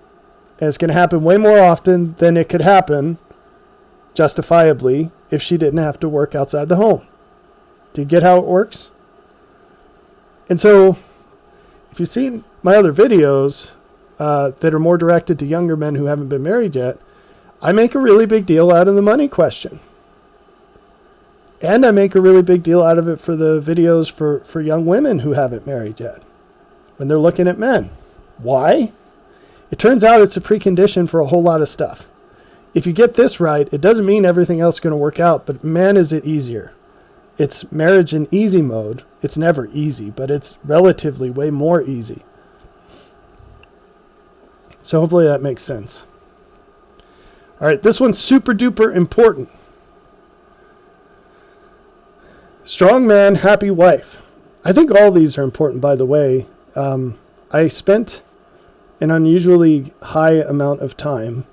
And it's going to happen way more often than it could happen justifiably if she didn't have to work outside the home. Do you get how it works? And so, if you've seen my other videos that are more directed to younger men who haven't been married yet, I make a really big deal out of the money question. And I make a really big deal out of it for the videos for young women who haven't married yet, when they're looking at men. Why? It turns out it's a precondition for a whole lot of stuff. If you get this right, it doesn't mean everything else is going to work out, but man, is it easier. It's marriage in easy mode. It's never easy, but it's relatively way more easy. So hopefully that makes sense. All right, this one's super duper important. Strong man, happy wife. I think all these are important, by the way. I spent an unusually high amount of time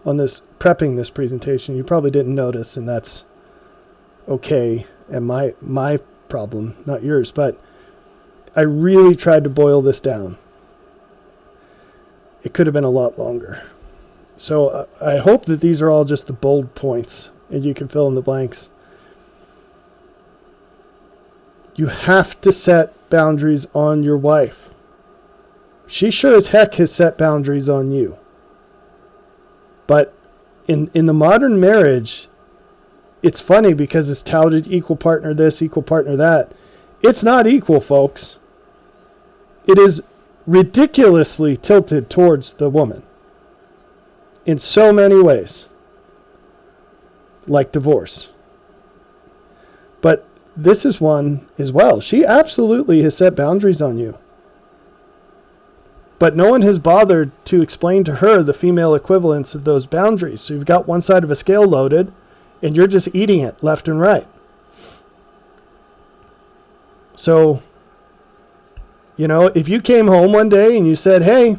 on this, prepping this presentation. You probably didn't notice, and that's okay. And my problem, not yours, but I really tried to boil this down. It could have been a lot longer. So I hope that these are all just the bold points and you can fill in the blanks. You have to set boundaries on your wife. She sure as heck has set boundaries on you. But in the modern marriage, it's funny because it's touted equal partner this, equal partner that. It's not equal, folks. It is ridiculously tilted towards the woman in so many ways, like divorce. But this is one as well. She absolutely has set boundaries on you. But no one has bothered to explain to her the female equivalents of those boundaries. So you've got one side of a scale loaded, and you're just eating it left and right. So, if you came home one day and you said, hey,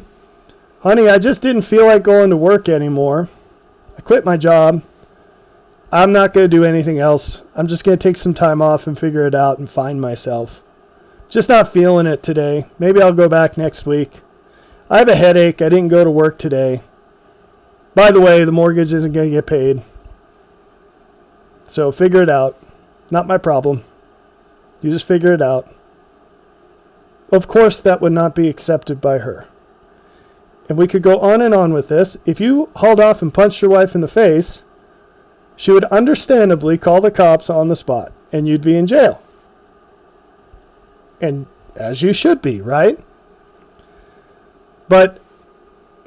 honey, I just didn't feel like going to work anymore. I quit my job. I'm not going to do anything else. I'm just going to take some time off and figure it out and find myself. Just not feeling it today. Maybe I'll go back next week. I have a headache. I didn't go to work today. By the way, the mortgage isn't going to get paid. So figure it out. Not my problem. You just figure it out. Of course, that would not be accepted by her. And we could go on and on with this. If you hauled off and punched your wife in the face, she would understandably call the cops on the spot, and you'd be in jail. And as you should be, right? But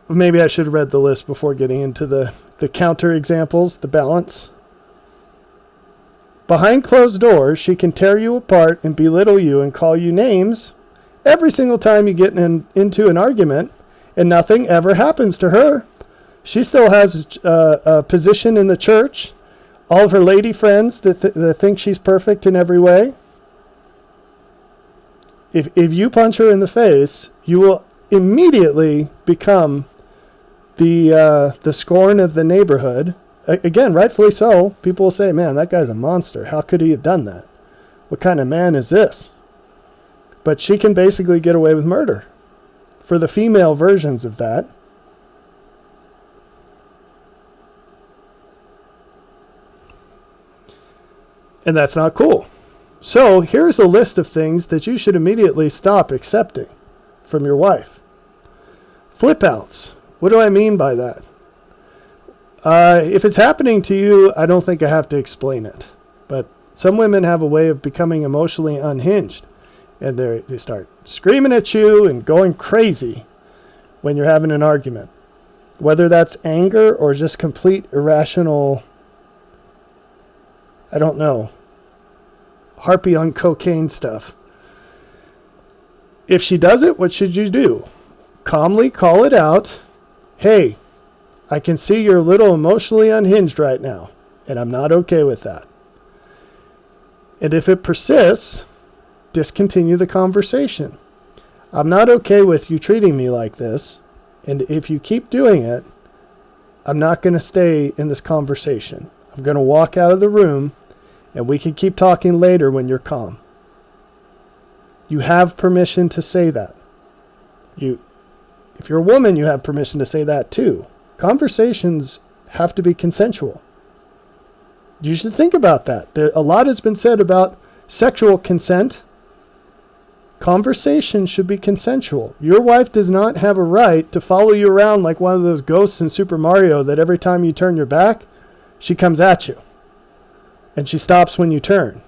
maybe I should have read the list before getting into the counter examples, the balance. Behind closed doors, she can tear you apart and belittle you and call you names every single time you get into an argument, and nothing ever happens to her. She still has a position in the church. All of her lady friends that think she's perfect in every way. If you punch her in the face, you will immediately become the scorn of the neighborhood. Again, rightfully so. People will say, man, that guy's a monster. How could he have done that? What kind of man is this? But she can basically get away with murder for the female versions of that. And that's not cool. So here's a list of things that you should immediately stop accepting from your wife. Flipouts. What do I mean by that? If it's happening to you, I don't think I have to explain it. But some women have a way of becoming emotionally unhinged. And they start screaming at you and going crazy when you're having an argument. Whether that's anger or just complete irrational, I don't know, harpy on cocaine stuff. If she does it, what should you do? Calmly call it out. Hey, I can see you're a little emotionally unhinged right now, and I'm not okay with that. And if it persists, discontinue the conversation. I'm not okay with you treating me like this, and if you keep doing it, I'm not going to stay in this conversation. I'm going to walk out of the room, and we can keep talking later when you're calm. You have permission to say that. If you're a woman, you have permission to say that too. Conversations have to be consensual. You should think about that. A lot has been said about sexual consent. Conversation should be consensual. Your wife does not have a right to follow you around like one of those ghosts in Super Mario that every time you turn your back, she comes at you. And she stops when you turn.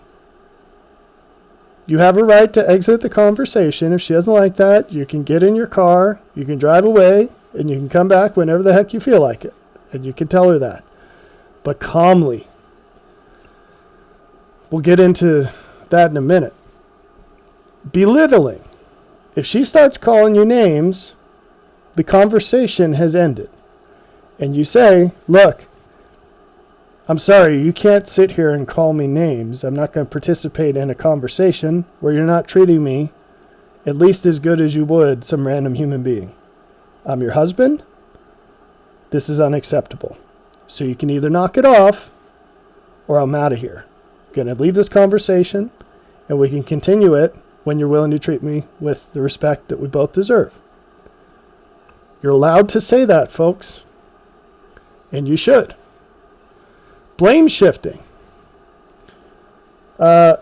You have a right to exit the conversation. If she doesn't like that, you can get in your car, you can drive away, and you can come back whenever the heck you feel like it. And you can tell her that. But calmly. We'll get into that in a minute. Belittling. If she starts calling you names, the conversation has ended. And you say, look, I'm sorry, you can't sit here and call me names. I'm not going to participate in a conversation where you're not treating me at least as good as you would some random human being. I'm your husband. This is unacceptable. So you can either knock it off or I'm out of here. I'm going to leave this conversation and we can continue it when you're willing to treat me with the respect that we both deserve. You're allowed to say that, folks. And you should. Blame shifting. Hey,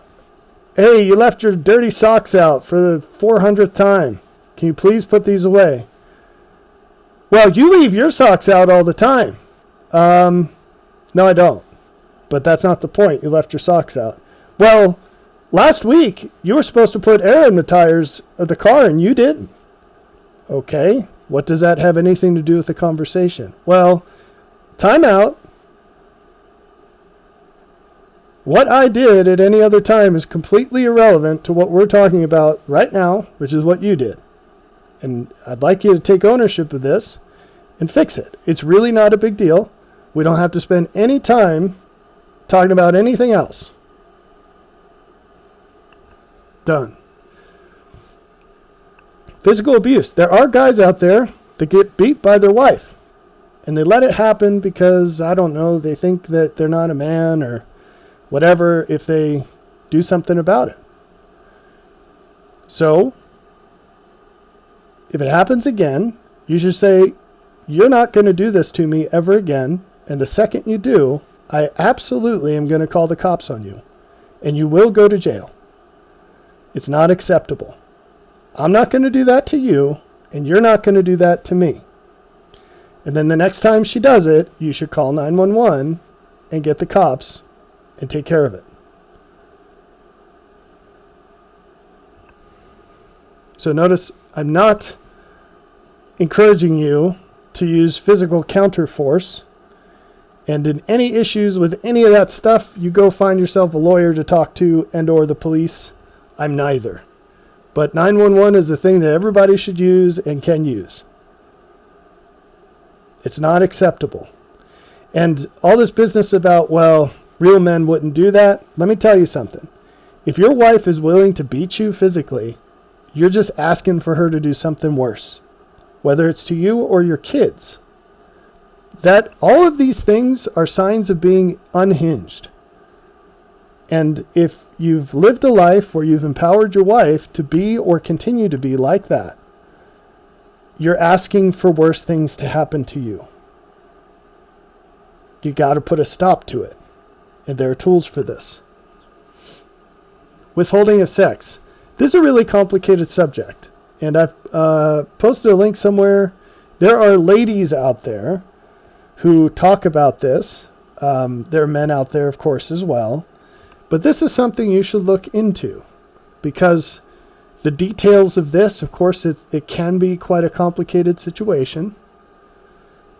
you left your dirty socks out for the 400th time. Can you please put these away? Well, you leave your socks out all the time. No, I don't. But that's not the point. You left your socks out. Well, last week, you were supposed to put air in the tires of the car and you didn't. Okay. What does that have anything to do with the conversation? Well, time out. What I did at any other time is completely irrelevant to what we're talking about right now, which is what you did. And I'd like you to take ownership of this and fix it. It's really not a big deal. We don't have to spend any time talking about anything else. Done. Physical abuse. There are guys out there that get beat by their wife. And they let it happen because, I don't know, they think that they're not a man or whatever if they do something about it. So, if it happens again, you should say, you're not going to do this to me ever again. And the second you do, I absolutely am going to call the cops on you. And you will go to jail. It's not acceptable. I'm not going to do that to you, and you're not going to do that to me. And then the next time she does it, you should call 911 and get the cops and take care of it. So notice, I'm not encouraging you to use physical counterforce. And in any issues with any of that stuff, you go find yourself a lawyer to talk to and or the police. I'm neither. But 911 is a thing that everybody should use and can use. It's not acceptable. And all this business about, well, real men wouldn't do that. Let me tell you something. If your wife is willing to beat you physically, you're just asking for her to do something worse, whether it's to you or your kids. That all of these things are signs of being unhinged. And if you've lived a life where you've empowered your wife to be or continue to be like that, you're asking for worse things to happen to you. You got to put a stop to it. And there are tools for this. withholding of sex. This is a really complicated subject, and I've posted a link somewhere. There are ladies out there who talk about this. There are men out there, of course, as well. But this is something you should look into, because the details of this, of course, it can be quite a complicated situation.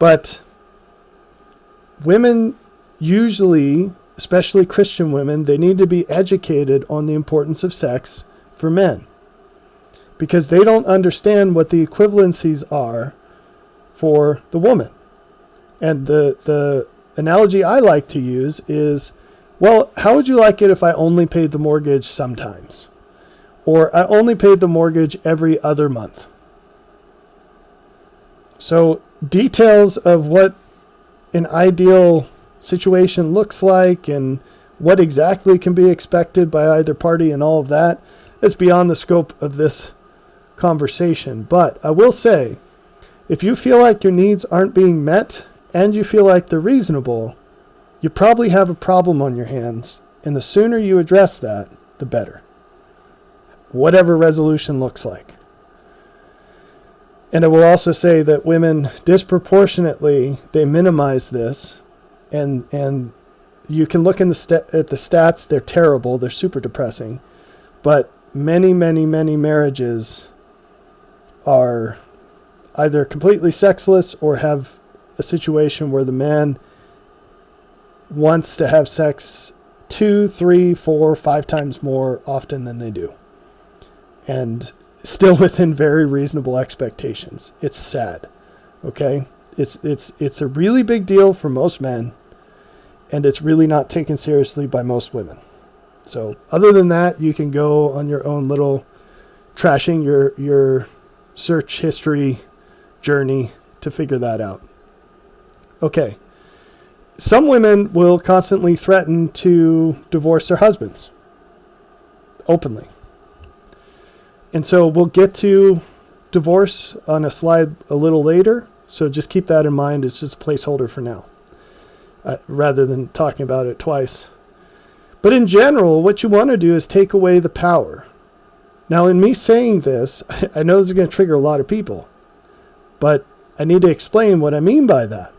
But women usually, especially Christian women, they need to be educated on the importance of sex for men, because they don't understand what the equivalencies are for the woman. And the analogy I like to use is, well, how would you like it if I only paid the mortgage sometimes? Or I only paid the mortgage every other month? So details of what an ideal situation looks like and what exactly can be expected by either party and all of that, is beyond the scope of this conversation. But I will say, if you feel like your needs aren't being met and you feel like they're reasonable, you probably have a problem on your hands. And the sooner you address that, the better. Whatever resolution looks like. And I will also say that women disproportionately, they minimize this. And you can look at the stats. They're terrible. They're super depressing. But many, many, many marriages are either completely sexless or have a situation where the man wants to have sex 2, 3, 4, 5 times more often than they do. And still within very reasonable expectations. It's sad. Okay? It's a really big deal for most men, and it's really not taken seriously by most women. So other than that, you can go on your own little trashing your search history journey to figure that out. Okay. Some women will constantly threaten to divorce their husbands openly. And so we'll get to divorce on a slide a little later. So just keep that in mind. It's just a placeholder for now, rather than talking about it twice. But in general, what you want to do is take away the power. Now, in me saying this, I know this is going to trigger a lot of people, but I need to explain what I mean by that.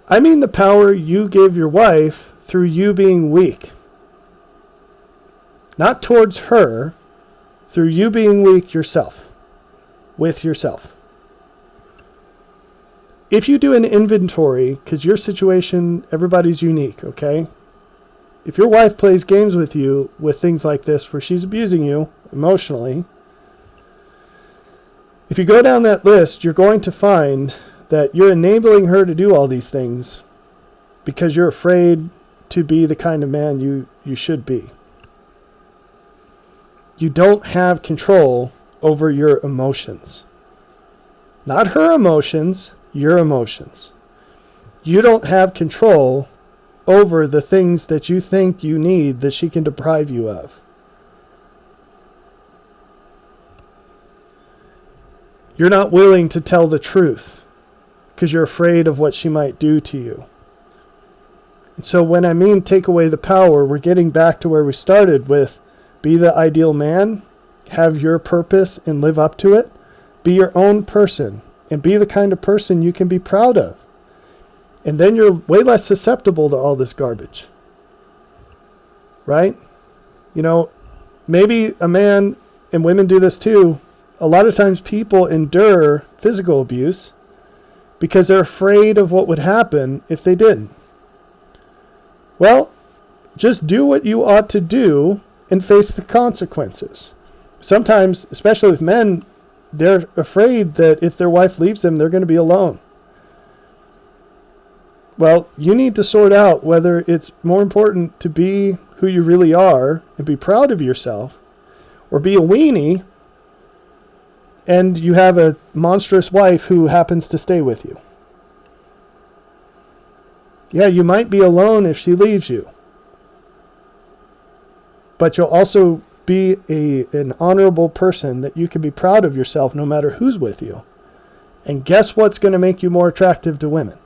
I mean the power you give your wife through you being weak. Not towards her, through you being weak yourself, with yourself. If you do an inventory, because your situation, everybody's unique, okay? If your wife plays games with you with things like this, where she's abusing you emotionally, if you go down that list, you're going to find that you're enabling her to do all these things because you're afraid to be the kind of man you should be. You don't have control over your emotions. Not her emotions, your emotions. You don't have control over the things that you think you need that she can deprive you of. You're not willing to tell the truth because you're afraid of what she might do to you. And so when I mean take away the power, we're getting back to where we started with be the ideal man, have your purpose and live up to it, be your own person, and be the kind of person you can be proud of. And then you're way less susceptible to all this garbage. Right? You know, maybe a man, and women do this too, a lot of times people endure physical abuse because they're afraid of what would happen if they didn't. Well, just do what you ought to do and face the consequences. Sometimes, especially with men, they're afraid that if their wife leaves them, they're going to be alone. Well, you need to sort out whether it's more important to be who you really are and be proud of yourself, or be a weenie and you have a monstrous wife who happens to stay with you. Yeah, you might be alone if she leaves you, but you'll also be an honorable person that you can be proud of yourself no matter who's with you. And guess what's going to make you more attractive to women?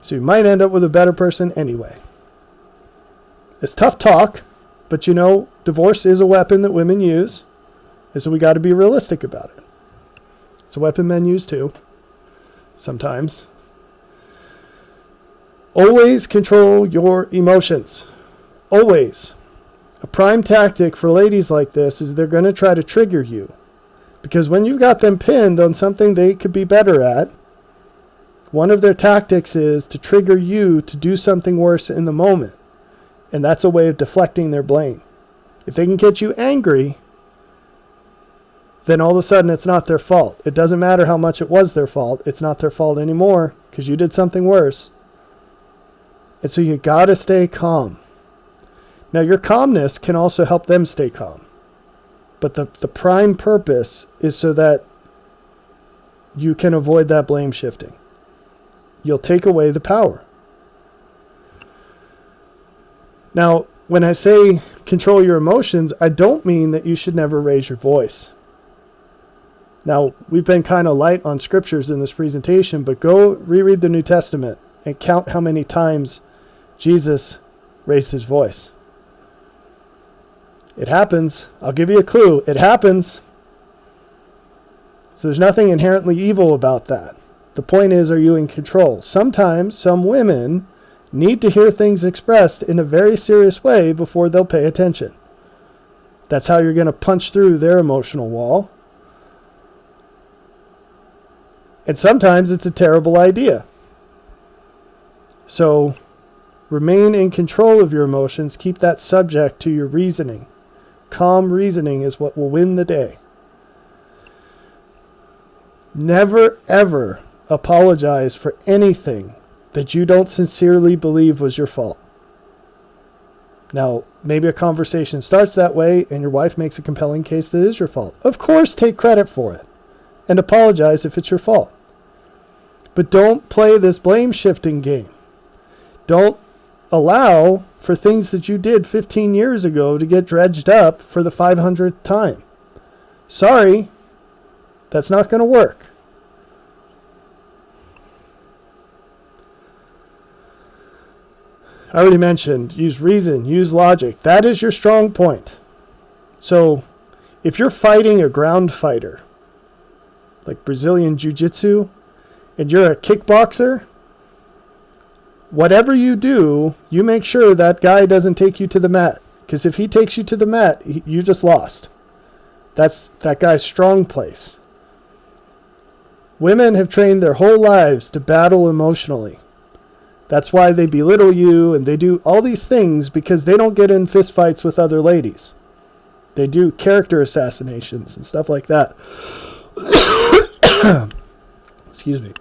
So you might end up with a better person anyway. It's tough talk, but divorce is a weapon that women use, and so we got to be realistic about it. It's a weapon men use too, sometimes. Always control your emotions. Always. A prime tactic for ladies like this is they're going to try to trigger you. Because when you've got them pinned on something they could be better at, one of their tactics is to trigger you to do something worse in the moment. And that's a way of deflecting their blame. If they can get you angry, then all of a sudden it's not their fault. It doesn't matter how much it was their fault. It's not their fault anymore because you did something worse. And so you got to stay calm. Now your calmness can also help them stay calm. But the prime purpose is so that you can avoid that blame shifting. You'll take away the power. Now, when I say control your emotions, I don't mean that you should never raise your voice. Now, we've been kind of light on scriptures in this presentation, but go reread the New Testament and count how many times Jesus raised his voice. It happens. I'll give you a clue. It happens. So there's nothing inherently evil about that. The point is, are you in control? Sometimes some women need to hear things expressed in a very serious way before they'll pay attention. That's how you're going to punch through their emotional wall. And sometimes it's a terrible idea. So remain in control of your emotions. Keep that subject to your reasoning. Calm reasoning is what will win the day. Never, ever apologize for anything that you don't sincerely believe was your fault. Now, maybe a conversation starts that way and your wife makes a compelling case that it is your fault. Of course, take credit for it and apologize if it's your fault. But don't play this blame shifting game. Don't allow for things that you did 15 years ago to get dredged up for the 500th time. Sorry, that's not going to work. I already mentioned, use reason, use logic. That is your strong point. So if you're fighting a ground fighter, like Brazilian Jiu-Jitsu, and you're a kickboxer, whatever you do, you make sure that guy doesn't take you to the mat. Because if he takes you to the mat, you just lost. That's that guy's strong place. Women have trained their whole lives to battle emotionally. That's why they belittle you and they do all these things because they don't get in fistfights with other ladies. They do character assassinations and stuff like that. Excuse me.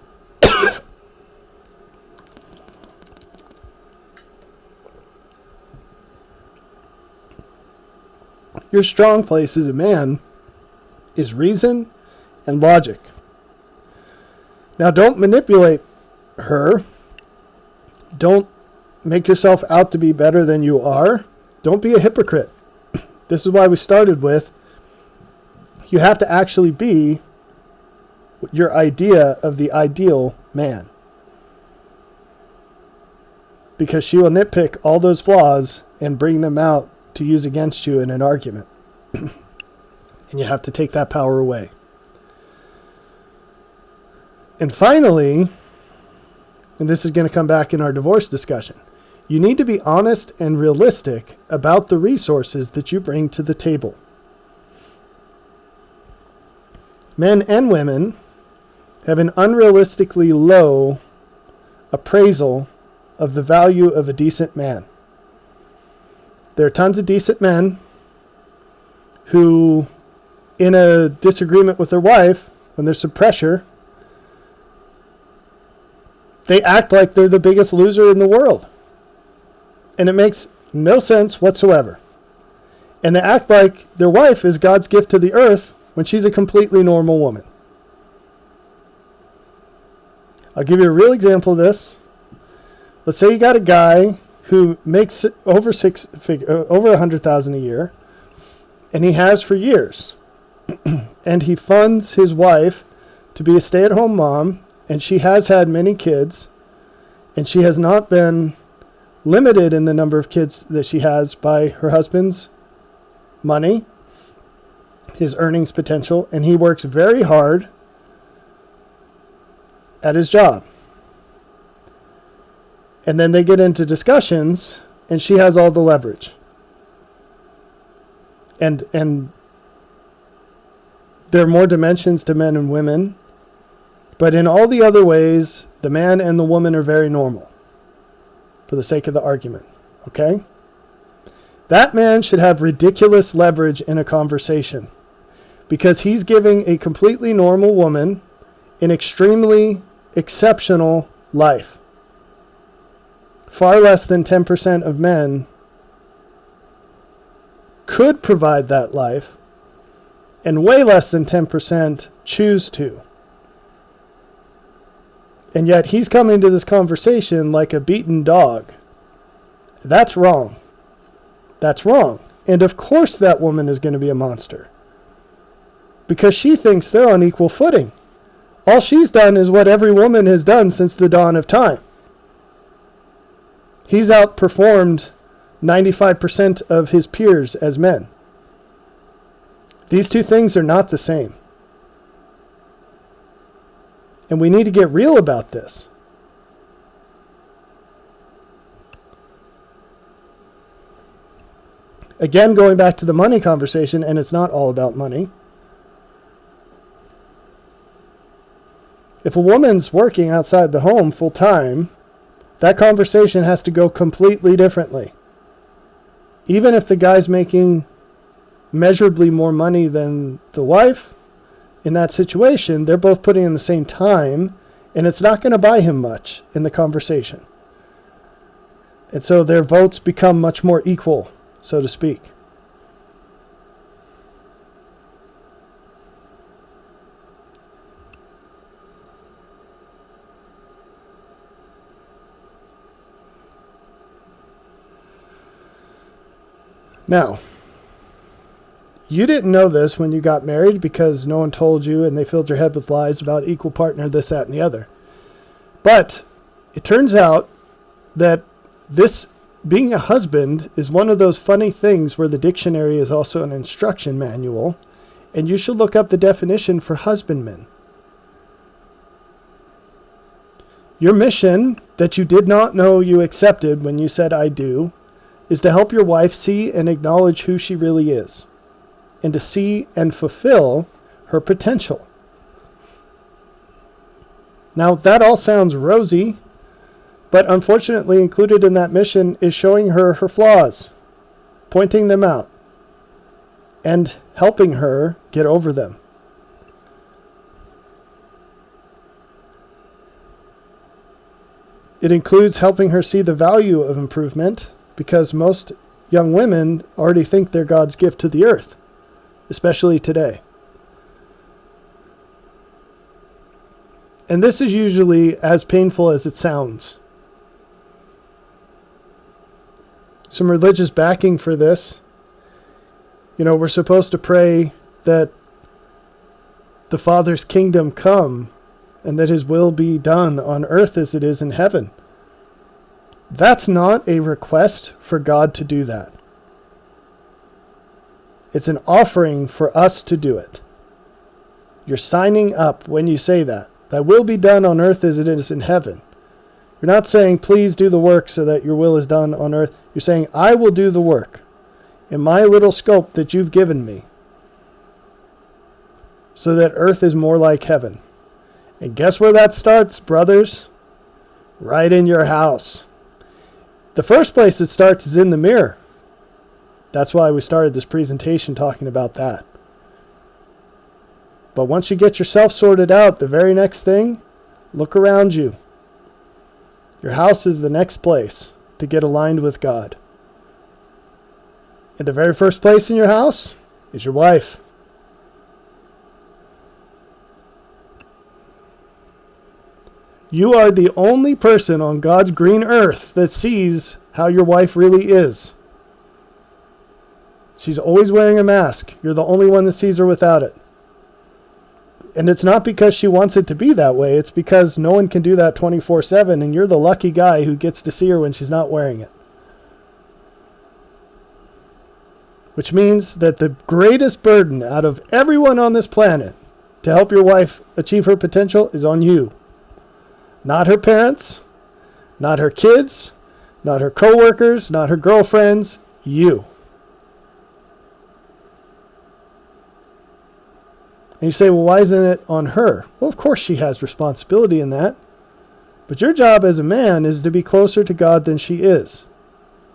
Your strong place as a man is reason and logic. Now, don't manipulate her. Don't make yourself out to be better than you are. Don't be a hypocrite. This is why we started with, you have to actually be your idea of the ideal man. Because she will nitpick all those flaws and bring them out to use against you in an argument. And you have to take that power away. And finally, and this is going to come back in our divorce discussion, you need to be honest and realistic about the resources that you bring to the table. Men and women have an unrealistically low appraisal of the value of a decent man. There are tons of decent men who, in a disagreement with their wife, when there's some pressure, they act like they're the biggest loser in the world. And it makes no sense whatsoever. And they act like their wife is God's gift to the earth when she's a completely normal woman. I'll give you a real example of this. Let's say you got a guy who makes over $100,000 a year, and he has for years. And he funds his wife to be a stay-at-home mom, and she has had many kids, and she has not been limited in the number of kids that she has by her husband's money, his earnings potential, and he works very hard at his job. And then they get into discussions, and she has all the leverage. And there are more dimensions to men and women, but in all the other ways, the man and the woman are very normal, for the sake of the argument, okay? That man should have ridiculous leverage in a conversation because he's giving a completely normal woman an extremely exceptional life. Far less than 10% of men could provide that life, and way less than 10% choose to. And yet he's coming to this conversation like a beaten dog. That's wrong. That's wrong. And of course that woman is going to be a monster. Because she thinks they're on equal footing. All she's done is what every woman has done since the dawn of time. He's outperformed 95% of his peers as men. These two things are not the same. And we need to get real about this. Again, going back to the money conversation, and it's not all about money. If a woman's working outside the home full time, that conversation has to go completely differently. Even if the guy's making measurably more money than the wife, in that situation, they're both putting in the same time, and it's not going to buy him much in the conversation. And so their votes become much more equal, so to speak. Now, you didn't know this when you got married because no one told you and they filled your head with lies about equal partner, this, that, and the other. But it turns out that this being a husband is one of those funny things where the dictionary is also an instruction manual, and you should look up the definition for husbandman. Your mission that you did not know you accepted when you said I do is to help your wife see and acknowledge who she really is, and to see and fulfill her potential. Now, that all sounds rosy, but unfortunately included in that mission is showing her her flaws, pointing them out, and helping her get over them. It includes helping her see the value of improvement, because most young women already think they're God's gift to the earth, especially today. And this is usually as painful as it sounds. Some religious backing for this. You know, we're supposed to pray that the Father's kingdom come and that his will be done on earth as it is in heaven. That's not a request for God to do that. It's an offering for us to do it. You're signing up when you say that. Thy will be done on earth as it is in heaven. You're not saying, please do the work so that your will is done on earth. You're saying, I will do the work in my little scope that you've given me so that earth is more like heaven. And guess where that starts, brothers? Right in your house. The first place it starts is in the mirror. That's why we started this presentation talking about that. But once you get yourself sorted out, the very next thing, look around you. Your house is the next place to get aligned with God. And the very first place in your house is your wife. You are the only person on God's green earth that sees how your wife really is. She's always wearing a mask. You're the only one that sees her without it. And it's not because she wants it to be that way. It's because no one can do that 24/7, and you're the lucky guy who gets to see her when she's not wearing it. which means that the greatest burden out of everyone on this planet to help your wife achieve her potential is on you. Not her parents, not her kids, not her coworkers, not her girlfriends, you. And you say, well, why isn't it on her? Well, of course she has responsibility in that. But your job as a man is to be closer to God than she is.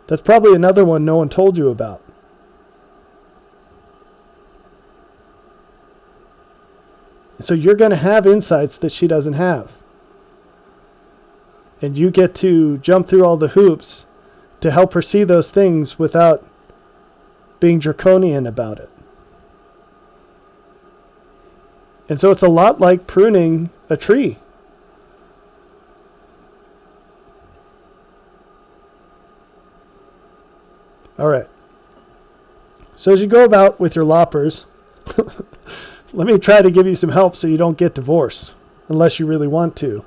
That's probably another one no one told you about. So you're going to have insights that she doesn't have. And you get to jump through all the hoops to help her see those things without being draconian about it. And so it's a lot like pruning a tree. All right. So as you go about with your loppers, let me try to give you some help so you don't get divorced, unless you really want to.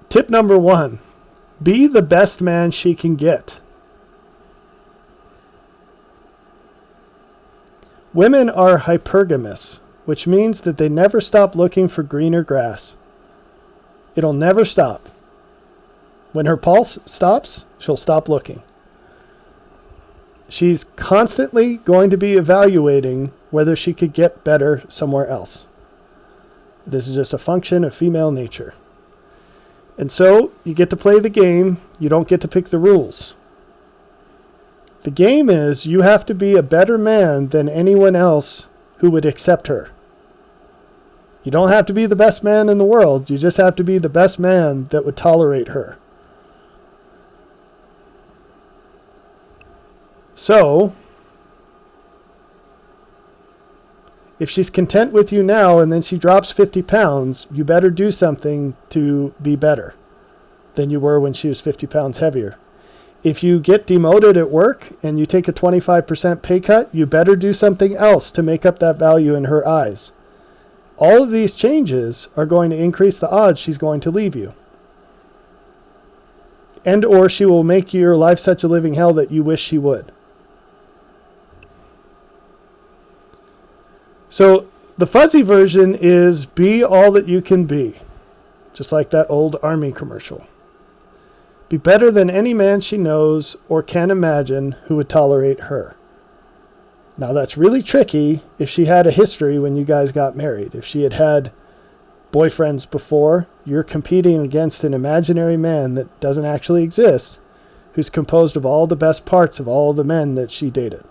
Tip number 1, be the best man she can get. Women are hypergamous, which means that they never stop looking for greener grass. It'll never stop. When her pulse stops, she'll stop looking. She's constantly going to be evaluating whether she could get better somewhere else. This is just a function of female nature. And so you get to play the game. You don't get to pick the rules. The game is you have to be a better man than anyone else who would accept her. You don't have to be the best man in the world. You just have to be the best man that would tolerate her. So, if she's content with you now and then she drops 50 pounds, you better do something to be better than you were when she was 50 pounds heavier. If you get demoted at work and you take a 25% pay cut, you better do something else to make up that value in her eyes. All of these changes are going to increase the odds she's going to leave you. And or she will make your life such a living hell that you wish she would. So the fuzzy version is be all that you can be. Just like that old army commercial. Be better than any man she knows or can imagine who would tolerate her. Now that's really tricky if she had a history when you guys got married. If she had had boyfriends before, you're competing against an imaginary man that doesn't actually exist, who's composed of all the best parts of all the men that she dated.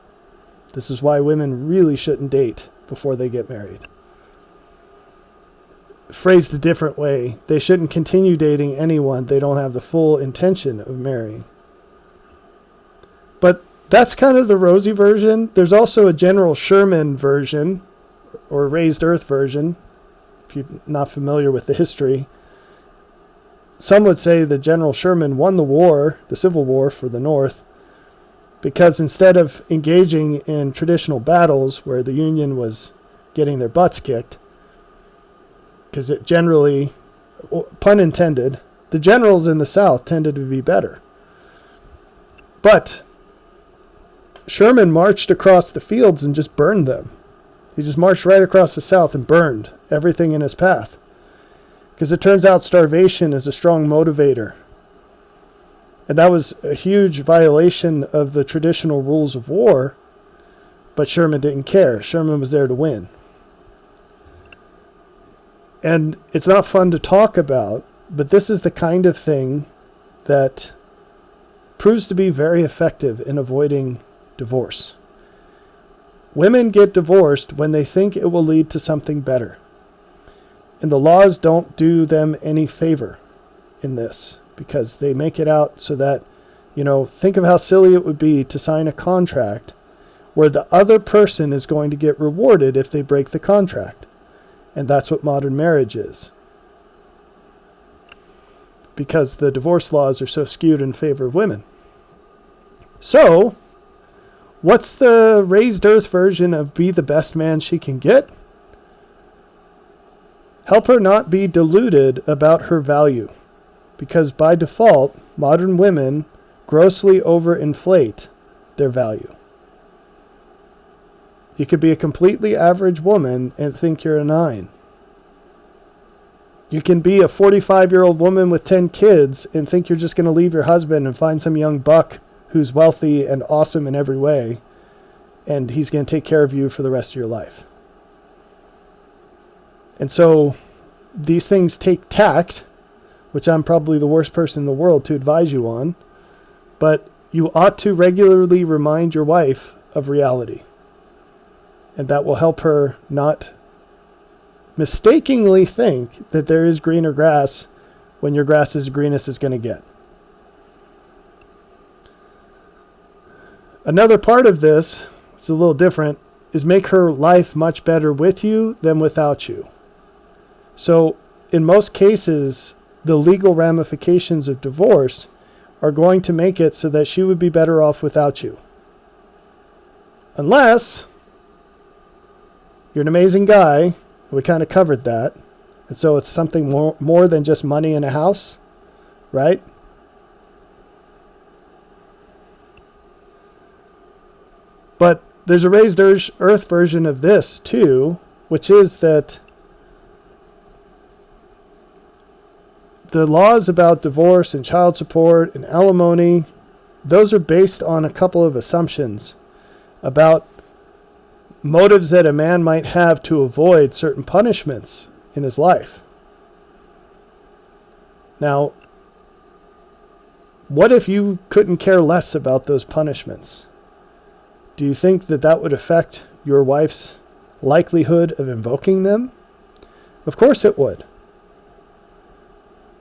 This is why women really shouldn't date before they get married. Phrased a different way, they shouldn't continue dating anyone they don't have the full intention of marrying. But that's kind of the rosy version. There's also a General Sherman version, or raised earth version, if you're not familiar with the history. Some would say that General Sherman won the war, the Civil War for the North, because instead of engaging in traditional battles where the Union was getting their butts kicked, because it generally, pun intended, the generals in the South tended to be better. But Sherman marched across the fields and just burned them. He just marched right across the South and burned everything in his path. Because it turns out starvation is a strong motivator. And that was a huge violation of the traditional rules of war, but Sherman didn't care. Sherman was there to win. And it's not fun to talk about, but this is the kind of thing that proves to be very effective in avoiding divorce. Women get divorced when they think it will lead to something better. And the laws don't do them any favor in this, because they make it out so that, think of how silly it would be to sign a contract where the other person is going to get rewarded if they break the contract. And that's what modern marriage is. Because the divorce laws are so skewed in favor of women. So, what's the raised earth version of be the best man she can get? Help her not be deluded about her value. Because by default, modern women grossly overinflate their value. You could be a completely average woman and think you're a 9. You can be a 45-year-old woman with 10 kids and think you're just going to leave your husband and find some young buck who's wealthy and awesome in every way, and he's going to take care of you for the rest of your life. And so these things take tact, which I'm probably the worst person in the world to advise you on, but you ought to regularly remind your wife of reality. And that will help her not mistakenly think that there is greener grass when your grass is greenest is going to get. Another part of this, which is a little different, is make her life much better with you than without you. So in most cases, the legal ramifications of divorce are going to make it so that she would be better off without you. Unless you're an amazing guy. We kind of covered that. And so it's something more than just money in a house, right? But there's a raised earth version of this too, which is that the laws about divorce and child support and alimony, those are based on a couple of assumptions about motives that a man might have to avoid certain punishments in his life. Now, what if you couldn't care less about those punishments? Do you think that that would affect your wife's likelihood of invoking them? Of course it would.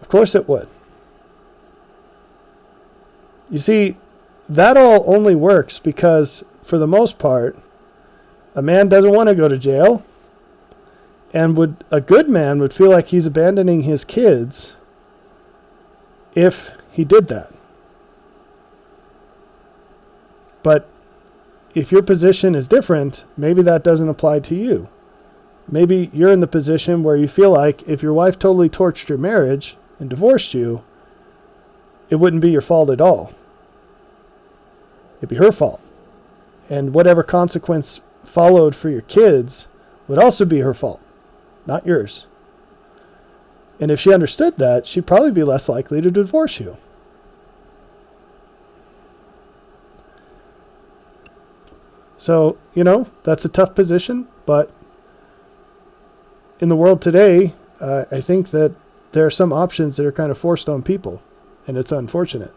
Of course it would. You see, that all only works because, for the most part, a man doesn't want to go to jail, and a good man would feel like he's abandoning his kids if he did that. But if your position is different, maybe that doesn't apply to you. Maybe you're in the position where you feel like if your wife totally torched your marriage and divorced you, it wouldn't be your fault at all. It'd be her fault. And whatever consequence followed for your kids would also be her fault, not yours. And if she understood that, she'd probably be less likely to divorce you. So, that's a tough position, but in the world today, I think that there are some options that are kind of forced on people, and it's unfortunate.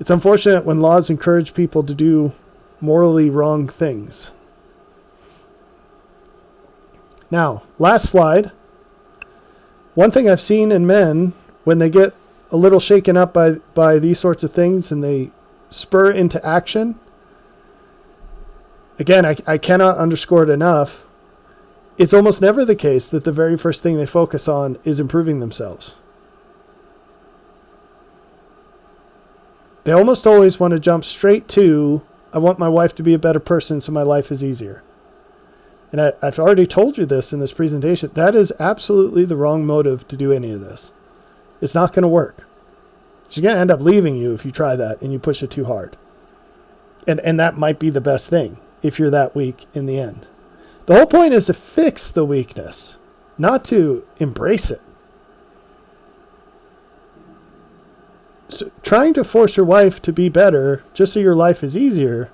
It's unfortunate when laws encourage people to do morally wrong things. Now, last slide. One thing I've seen in men, when they get a little shaken up by these sorts of things and they spur into action, again, I cannot underscore it enough, it's almost never the case that the very first thing they focus on is improving themselves. They almost always want to jump straight to, I want my wife to be a better person so my life is easier. And I've already told you this in this presentation. That is absolutely the wrong motive to do any of this. It's not going to work. She's going to end up leaving you if you try that and you push it too hard. And that might be the best thing if you're that weak in the end. The whole point is to fix the weakness, not to embrace it. So trying to force your wife to be better just so your life is easier,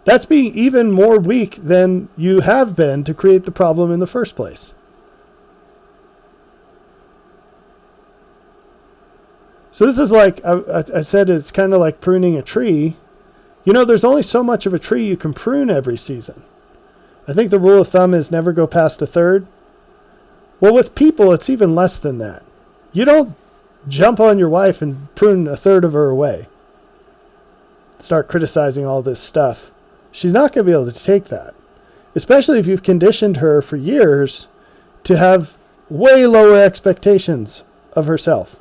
that's being even more weak than you have been to create the problem in the first place. So this is like, I said, it's kind of like pruning a tree. There's only so much of a tree you can prune every season. I think the rule of thumb is never go past a third. Well, with people, it's even less than that. You don't jump on your wife and prune a third of her away. Start criticizing all this stuff. She's not going to be able to take that. Especially if you've conditioned her for years to have way lower expectations of herself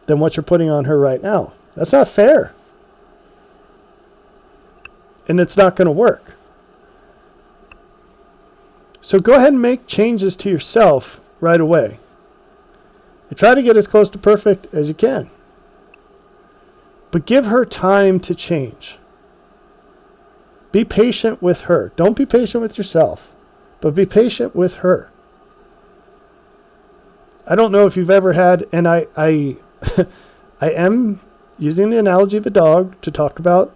than what you're putting on her right now. That's not fair. And it's not going to work. So go ahead and make changes to yourself right away. And try to get as close to perfect as you can. But give her time to change. Be patient with her. Don't be patient with yourself, but be patient with her. I don't know if you've ever had, and I I am using the analogy of a dog to talk about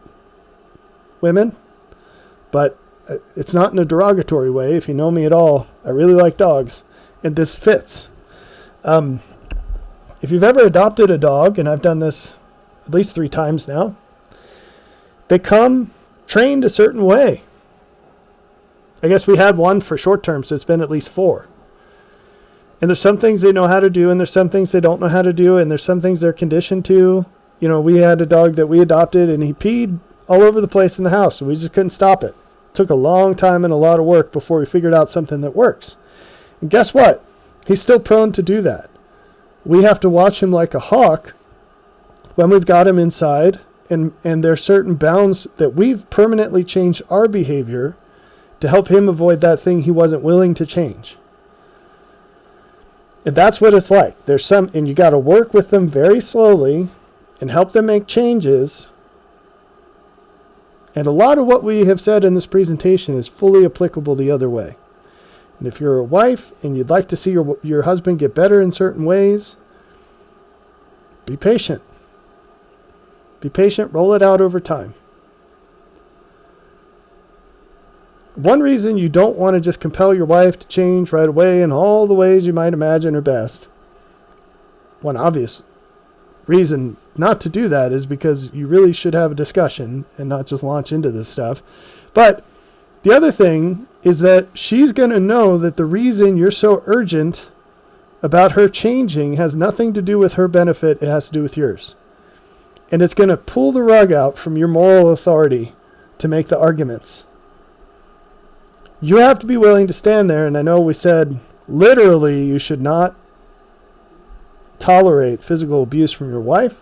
women, but it's not in a derogatory way. If you know me at all, I really like dogs, and this fits. If you've ever adopted a dog, and I've done this at least 3 times now, they come trained a certain way. I guess we had one for short term, so it's been at least 4. And there's some things they know how to do, and there's some things they don't know how to do, and there's some things they're conditioned to. You know, we had a dog that we adopted, and he peed all over the place in the house, so we just couldn't stop it. It took a long time and a lot of work before we figured out something that works. And guess what? He's still prone to do that. We have to watch him like a hawk when we've got him inside, and there's certain bounds that we've permanently changed our behavior to help him avoid that thing he wasn't willing to change. And that's what it's like. And you got to work with them very slowly and help them make changes. And a lot of what we have said in this presentation is fully applicable the other way. And if you're a wife and you'd like to see your husband get better in certain ways, be patient. Be patient, roll it out over time. One reason you don't want to just compel your wife to change right away in all the ways you might imagine are best, one obvious reason not to do that is because you really should have a discussion and not just launch into this stuff. But the other thing is that she's going to know that the reason you're so urgent about her changing has nothing to do with her benefit. It has to do with yours. And it's going to pull the rug out from your moral authority to make the arguments. You have to be willing to stand there, and I know we said literally you should not tolerate physical abuse from your wife,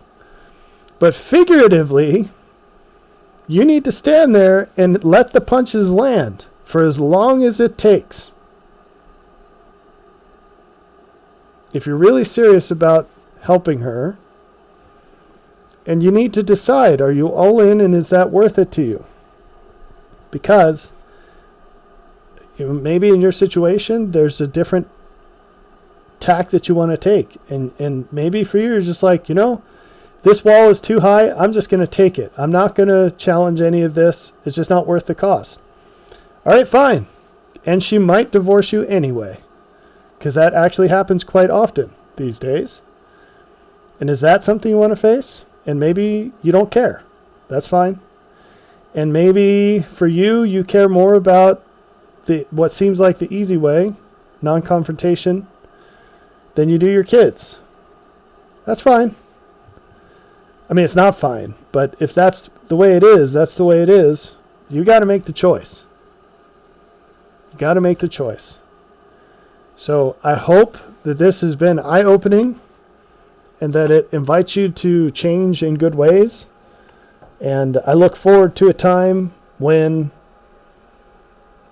but figuratively, you need to stand there and let the punches land for as long as it takes. If you're really serious about helping her, and you need to decide, are you all in and is that worth it to you? Because maybe in your situation, there's a different tack that you want to take. And maybe for you, you're just like, this wall is too high. I'm just going to take it. I'm not going to challenge any of this. It's just not worth the cost. All right, fine. And she might divorce you anyway, because that actually happens quite often these days. And is that something you want to face? And maybe you don't care. That's fine. And maybe for you, you care more about what seems like the easy way, non-confrontation, than you do your kids. That's fine. I mean, it's not fine, but if that's the way it is, that's the way it is. You got to make the choice. You got to make the choice. So I hope that this has been eye-opening and that it invites you to change in good ways. And I look forward to a time when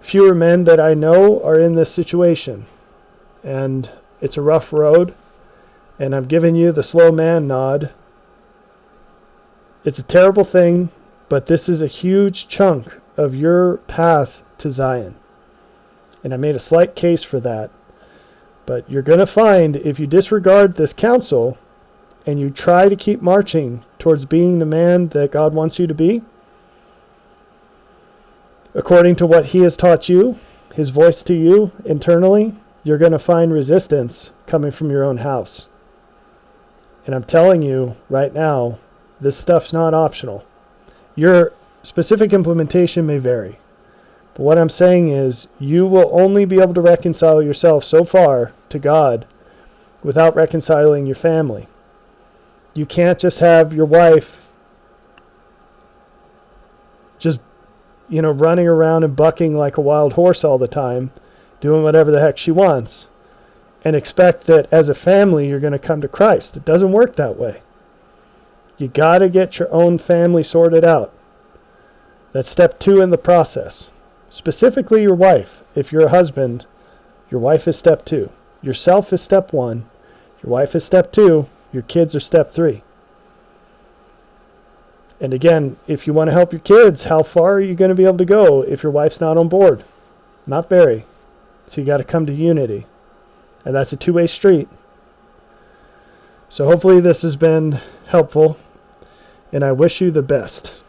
fewer men that I know are in this situation. And it's a rough road. And I'm giving you the slow man nod. It's a terrible thing, but this is a huge chunk of your path to Zion. And I made a slight case for that. But you're going to find if you disregard this counsel and you try to keep marching towards being the man that God wants you to be, according to what he has taught you, his voice to you internally, you're going to find resistance coming from your own house. And I'm telling you right now, this stuff's not optional. Your specific implementation may vary. But what I'm saying is you will only be able to reconcile yourself so far to God without reconciling your family. You can't just have your wife just running around and bucking like a wild horse all the time, doing whatever the heck she wants, and expect that as a family you're going to come to Christ. It doesn't work that way. You got to get your own family sorted out. That's step 2 in the process. Specifically your wife. If you're a husband, your wife is step 2. Yourself is step 1. Your wife is step 2. Your kids are step 3. And again, if you want to help your kids, how far are you going to be able to go if your wife's not on board? Not very. So you got to come to unity. And that's a two-way street. So hopefully this has been helpful, and I wish you the best.